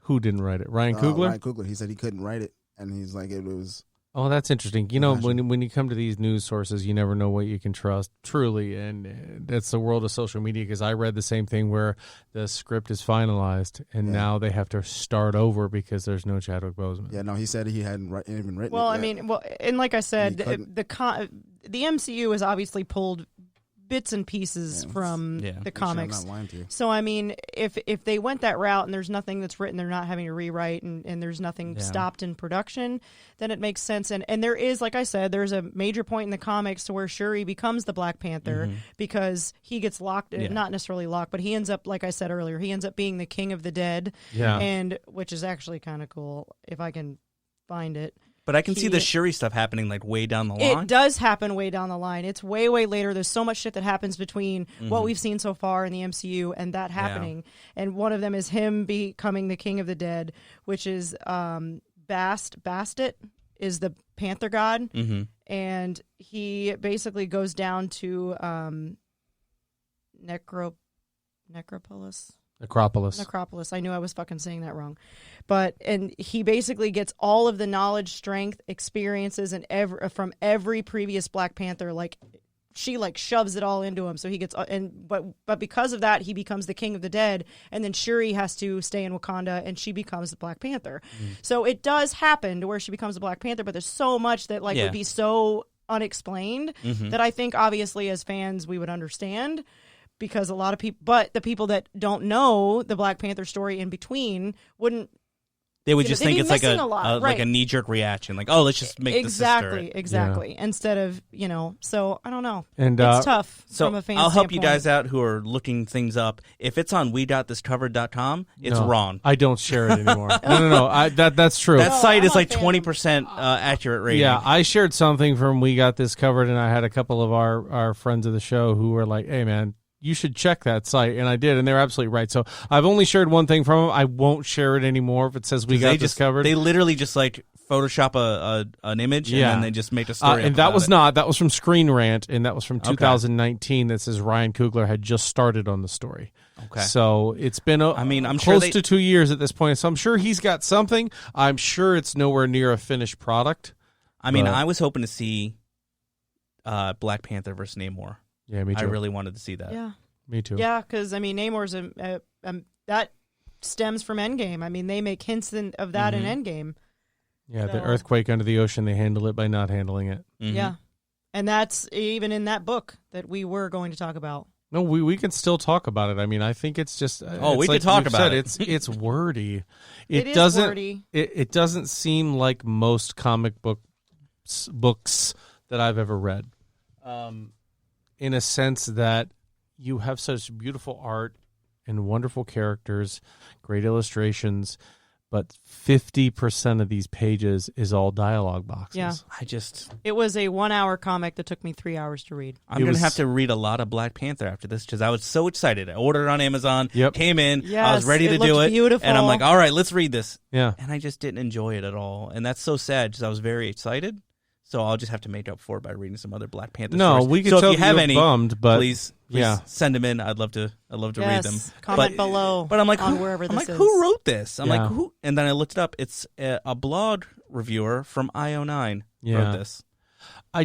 Who didn't write it? Ryan Coogler? Ryan Coogler. He said he couldn't write it, and he's like, it was... Oh, that's interesting. You know, when you come to these news sources, you never know what you can trust, truly, and that's the world of social media, because I read the same thing where the script is finalized, and now they have to start over because there's no Chadwick Boseman. Yeah, no, he said he hadn't even written it. Well, I mean, and like I said, the MCU has obviously pulled bits and pieces from the comics. I'm not lying to you. So I mean, if they went that route and there's nothing that's written, they're not having to rewrite, and there's nothing stopped in production, then it makes sense. And there is, like I said, there's a major point in the comics to where Shuri becomes the Black Panther because he gets locked, not necessarily locked, but he ends up, like I said earlier, he ends up being the king of the dead. Yeah. And which is actually kind of cool if I can find it. But I can see the Shuri stuff happening like way down the line. It does happen way down the line. It's way, way later. There's so much shit that happens between what we've seen so far in the MCU and that happening. And one of them is him becoming the king of the dead, which is Bastet is the Panther god. And he basically goes down to Necropolis. I knew I was fucking saying that wrong. And he basically gets all of the knowledge, strength, experiences, and from every previous Black Panther. Like, she like shoves it all into him. So he gets, but because of that, he becomes the king of the dead. And then Shuri has to stay in Wakanda, and she becomes the Black Panther. So it does happen to where she becomes the Black Panther, but there's so much that would be so unexplained that I think obviously as fans we would understand. Because a lot of people, but the people that don't know the Black Panther story in between wouldn't They would You know, just they'd think be it's like missing a lot, like a right. knee-jerk reaction. Like, oh, let's just make exactly, the sister. exactly. Instead of so I don't know. And it's tough So from a fan I'll help you standpoint. guys out who are looking things up. If it's on we.discovered.com, it's wrong. I don't share it anymore. No. That's true. That site I'm is like a fan. 20% accurate rating. Yeah, I shared something from We Got This Covered, and I had a couple of our friends of the show who were like, hey, man, you should check that site. And I did, and they're absolutely right. So I've only shared one thing from them. I won't share it anymore if it says We Got This Covered. They literally just like Photoshop an image and then they just make a story. And that was that was from Screen Rant, and that was from 2019. That says Ryan Coogler had just started on the story. Okay. So it's been I'm close sure to 2 years at this point. So I'm sure he's got something. I'm sure it's nowhere near a finished product. I mean, I was hoping to see Black Panther versus Namor. Yeah, me too. I really wanted to see that. Yeah, me too. yeah, because I mean, Namor's that stems from Endgame. I mean, they make hints of that in Endgame. Yeah, the So- earthquake under the ocean, they handle it by not handling it. Mhm. Yeah, and that's even in that book that we were going to talk about. No, we can still talk about it. I mean, I think it's just we it's could talk we've about said, it. It's wordy. It is doesn't wordy. It doesn't seem like most comic books that I've ever read. In a sense that you have such beautiful art and wonderful characters, great illustrations, but 50% of these pages is all dialogue boxes. Yeah. It was a 1 hour comic that took me 3 hours to read. I'm going to have to read a lot of Black Panther after this because I was so excited. I ordered it on Amazon, Yep. came in, I Yes, was ready it to do looked it. beautiful. And I'm like, all right, let's read this. Yeah. And I just didn't enjoy it at all. And that's so sad because I was very excited. So I'll just have to make up for it by reading some other Black Panther No, stories. we could so tell if you have you're any, bummed, but please yeah. send them in. I'd love to read them. Comment below. But I'm like, on wherever this is. who wrote this? I'm Yeah. like, who? And then I looked it up. It's a blog reviewer from IO9 Yeah. wrote this. I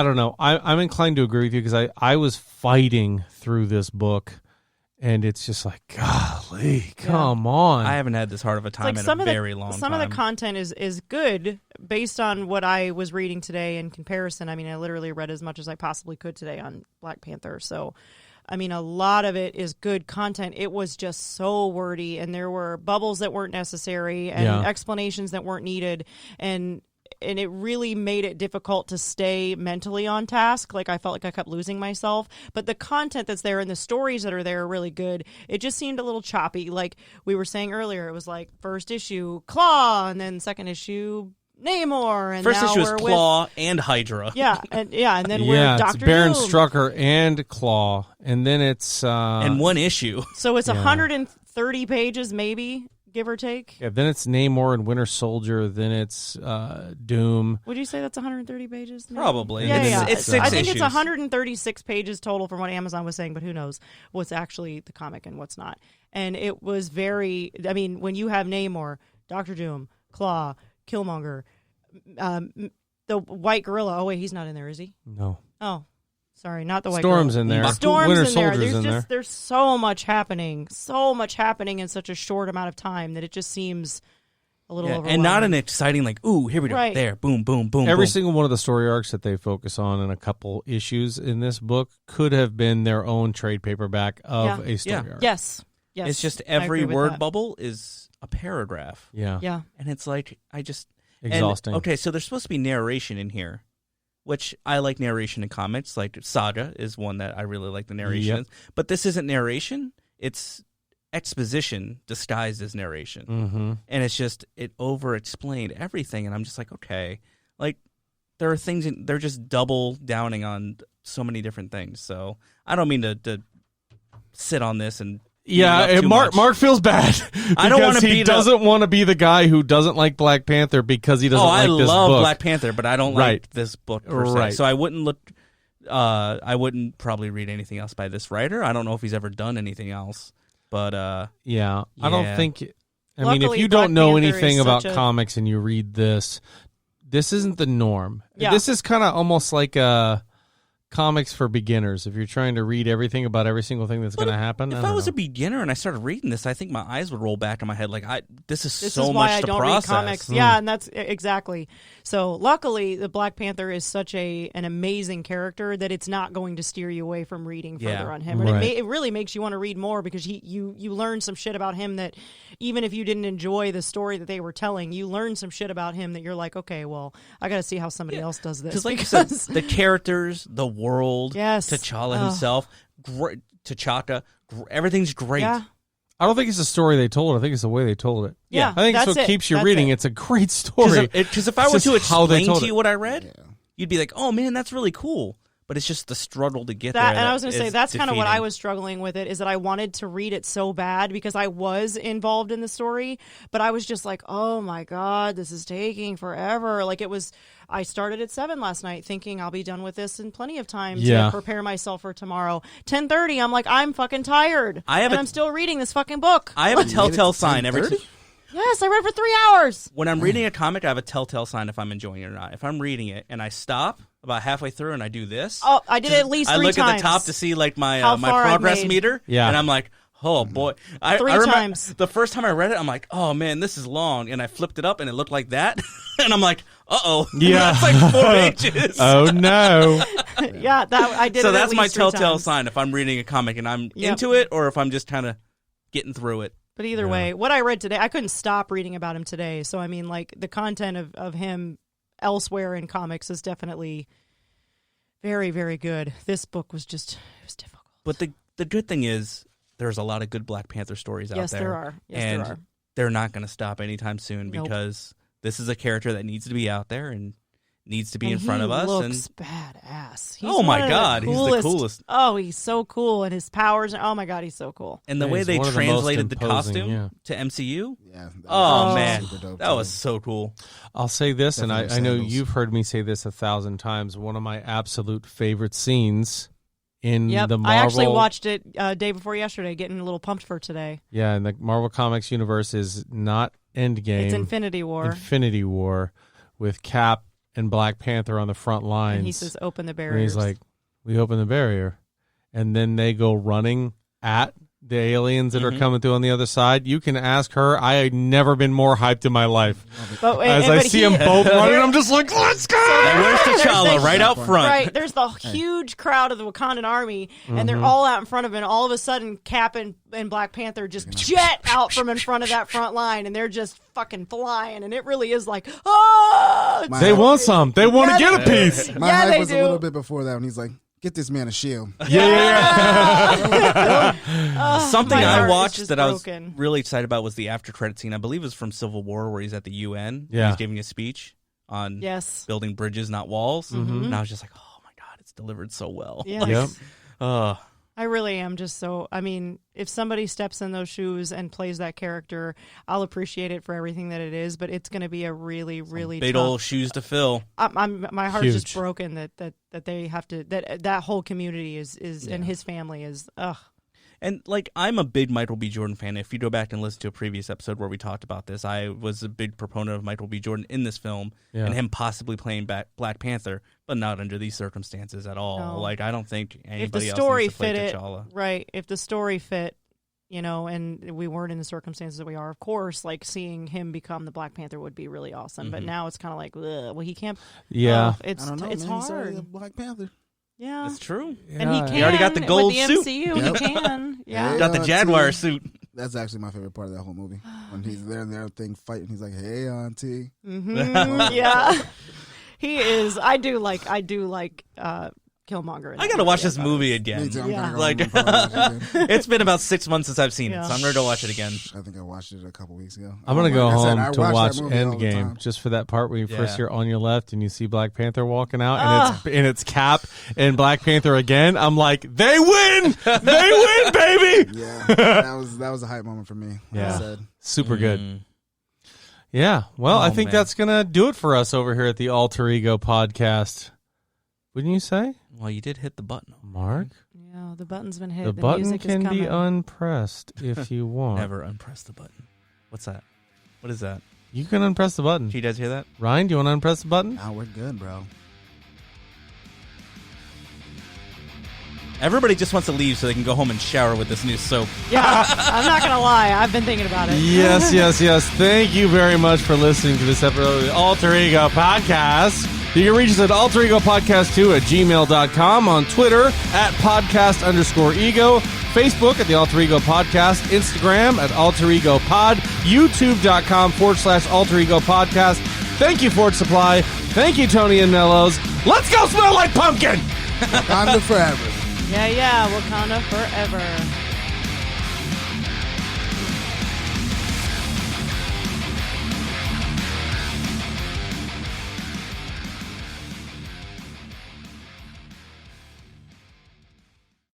don't know. I'm inclined to agree with you because I was fighting through this book, and it's just like, golly, come on. I haven't had this hard of a time in a very long time. Some of the content is good based on what I was reading today in comparison. I mean, I literally read as much as I possibly could today on Black Panther. So, I mean, a lot of it is good content. It was just so wordy, and there were bubbles that weren't necessary and explanations that weren't needed. And it really made it difficult to stay mentally on task. Like, I felt like I kept losing myself. But the content that's there and the stories that are there are really good. It just seemed a little choppy. Like we were saying earlier, it was like first issue, Claw, and then second issue, Namor. And First now issue is we're Claw and Hydra. and then we're it's Dr. Baron Doom. Strucker and Claw, and then it's in one issue. So it's 130 pages, maybe, give or take. yeah, then it's Namor and Winter Soldier, then it's Doom. Would you say that's 130 pages? Maybe? Probably. Yeah, It's 6 I think issues. it's 136 pages total from what Amazon was saying, but who knows what's actually the comic and what's not. And it was very, I mean, when you have Namor, Dr. Doom, Claw, Killmonger, the White Gorilla. Oh, wait, he's not in there, is he? No. Oh, sorry, not the White Storm's Gorilla. in there. Storm's Winter in there. Soldier's in there. There's so much happening in such a short amount of time that it just seems a little overwhelming. And not an exciting, like, ooh, here we go. Right. There, boom, boom, boom, Every boom. single one of the story arcs that they focus on in a couple issues in this book could have been their own trade paperback of a story arc. Yes. It's just I every agree with word that. bubble is a paragraph. Yeah. Yeah. And it's like, Exhausting. Okay, so there's supposed to be narration in here, which I like narration in comics. Like Saga is one that I really like the narration. Yep. But this isn't narration. It's exposition disguised as narration. Mm-hmm. And it's just, it over-explained everything. And I'm just like, okay. Like, there are things, they're just double downing on so many different things. So I don't mean to sit on this and Yeah, beat it up too Mark much. feels bad. I don't wanna because he beat up- doesn't want to be the guy who doesn't like Black Panther because he doesn't like I this love book. Black Panther, but I don't Right. like this book per se. Right. So I wouldn't look. I wouldn't probably read anything else by this writer. I don't know if he's ever done anything else, but Yeah, I don't Yeah. think. I mean, Luckily, if you don't Black know Panther anything is about such a- comics and you read this, this isn't the norm. Yeah. This is kind of almost like a comics for beginners. If you're trying to read everything about every single thing that's going to happen. If I was a beginner and I started reading this, I think my eyes would roll back in my head. Like, this is so is why much I to don't process. read comics. Yeah, and that's exactly. So luckily, the Black Panther is such an amazing character that it's not going to steer you away from reading further on him. And it really makes you want to read more because you learn some shit about him that even if you didn't enjoy the story that they were telling, you learn some shit about him that you're like, okay, well, I got to see how somebody else does this. Like you said, the characters, the world, T'Challa himself, T'Chaka, everything's great. Yeah. I don't think it's a story they told. I think it's the way they told it. Yeah, I think it's what keeps you reading. It's a great story. Because if I were to explain to you what I read, Yeah. you'd be like, oh, man, that's really cool. But it's just the struggle to get that, there. And I was going to say, that's kind of what I defeating. was struggling with it, is that I wanted to read it so bad because I was involved in the story, but I was just like, oh my God, this is taking forever. Like I started at 7 last night thinking I'll be done with this in plenty of time to prepare myself for tomorrow. 10:30, I'm like, I'm fucking tired. I'm still reading this fucking book. I have a telltale sign every time. Yes, I read for 3 hours. When I'm reading a comic, I have a telltale sign if I'm enjoying it or not. If I'm reading it and I stop about halfway through and I do this. Oh, I did it at least 3 times. I look at the top to see like my How my far I've progress made. meter. Yeah. And I'm like, oh boy. I 3 remember times. the first time I read it, I'm like, oh man, this is long. And I flipped it up and it looked like that. And I'm like, uh-oh. Yeah. That's like 4 pages. Oh no. Yeah, I did. So it that's at my least 3 telltale times. sign if I'm reading a comic and I'm into it or if I'm just kind of getting through it. But either way, what I read today, I couldn't stop reading about him today. So I mean, like the content of him elsewhere in comics is definitely very, very good. This book was just difficult. But the good thing is there's a lot of good Black Panther stories out there. Yes, there are. Yes, and there are. They're not going to stop anytime soon because this is a character that needs to be out there and needs to be in front of us. He And looks badass. He's oh my one of God, he's the coolest. Oh, he's so cool, and his powers. Oh my God, he's so cool. And the Yeah, way he's they one of the most translated the imposing, costume to MCU. Yeah. that Oh was man, super dope, that too. was so cool. I'll say this, and I Definitely know sandals. you've heard me say this 1,000 times. One of my absolute favorite scenes in Yep, the Marvel. I actually watched it day before yesterday, getting a little pumped for today. Yeah, in the Marvel Comics universe is not Endgame. It's Infinity War. Infinity War with Cap and Black Panther on the front lines. And he says, "Open the barriers." And he's like, "We open the barrier," and then they go running at the aliens that are coming through on the other side. You can ask her. I had never been more hyped in my life. As I see them both running, I'm just like, "Let's go!" And where's T'Challa There's right out front? Right, there's the huge crowd of the Wakandan army, and they're all out in front of him. And all of a sudden, Cap and Black Panther just jet out from in front of that front line, and they're just fucking flying. And it really is like, oh! They want some. They want to get a piece. My Yeah, hype they was do. a little bit before that when he's like, get this man a shield. Something My I heart is watched just that I was broken. really excited about was the after credit scene. I believe it was from Civil War where he's at the UN. Yeah. He's giving a speech on Yes. building bridges, not walls. And I was just like, oh my God, it's delivered so well. Yeah. Yep. I really am just so. I mean, if somebody steps in those shoes and plays that character, I'll appreciate it for everything that it is. But it's going to be a really, really Big tough. old shoes to fill. My heart is just Huge. broken that they have to that whole community is and his family is ugh. And, like, I'm a big Michael B. Jordan fan. If you go back and listen to a previous episode where we talked about this, I was a big proponent of Michael B. Jordan in this film and him possibly playing Black Panther, but not under these circumstances at all. No. Like, I don't think If the anybody story else needs to play fit it, T'Challa. right? If the story fit, and we weren't in the circumstances that we are, of course, like seeing him become the Black Panther would be really awesome. But now it's kind of like, ugh, well, he can't. Yeah. It's I don't know, it's man. He's hard. already a Black Panther. Yeah, That's true. and he Yeah. can. He already got the gold with the suit. MCU. Yep. He can. Yeah. Yeah. Got the Jaguar too. suit. That's actually my favorite part of that whole movie. When he's there and their thing fighting, he's like, "Hey, auntie." Mhm, yeah. He is. I do like Killmonger. in I that gotta watch movie, this I movie Me again. too. I'm Yeah. gonna go Like- home and probably watch it again. It's been about 6 months since I've seen it, Yeah. so I'm ready to watch it again. I think I watched it a couple weeks ago. I'm going to go Like I said, I home to watch watch that movie all the Endgame time. just for that part where you first Yeah. hear on your left and you see Black Panther walking out and it's Cap and Black Panther again. I'm like, they win! They win, baby! Yeah, that was a hype moment for me. Like Yeah. I said. Super good. Mm. Yeah. Well, I Oh, think man. that's going to do it for us over here at the Alter Ego podcast. Wouldn't you say, Well, you did hit the button. Mark? Yeah, the button's been hit. The button music can is be coming. unpressed if you want. Never unpress the button. What's that? What is that? You can unpress the button. Can you guys hear that? Ryan, do you want to unpress the button? Nah, we're good, bro. Everybody just wants to leave so they can go home and shower with this new soap. Yeah, I'm not going to lie. I've been thinking about it. Yes. Thank you very much for listening to this episode of the Alter Ego Podcast. You can reach us at alteregopodcast2@gmail.com, on Twitter at podcast_ego, Facebook at the Alter Ego Podcast, Instagram at Alter Ego Pod, YouTube.com/Alter Ego Podcast. Thank you, Ford Supply. Thank you, Tony and Mellows. Let's go smell like pumpkin! Wakanda forever. Yeah, Wakanda forever.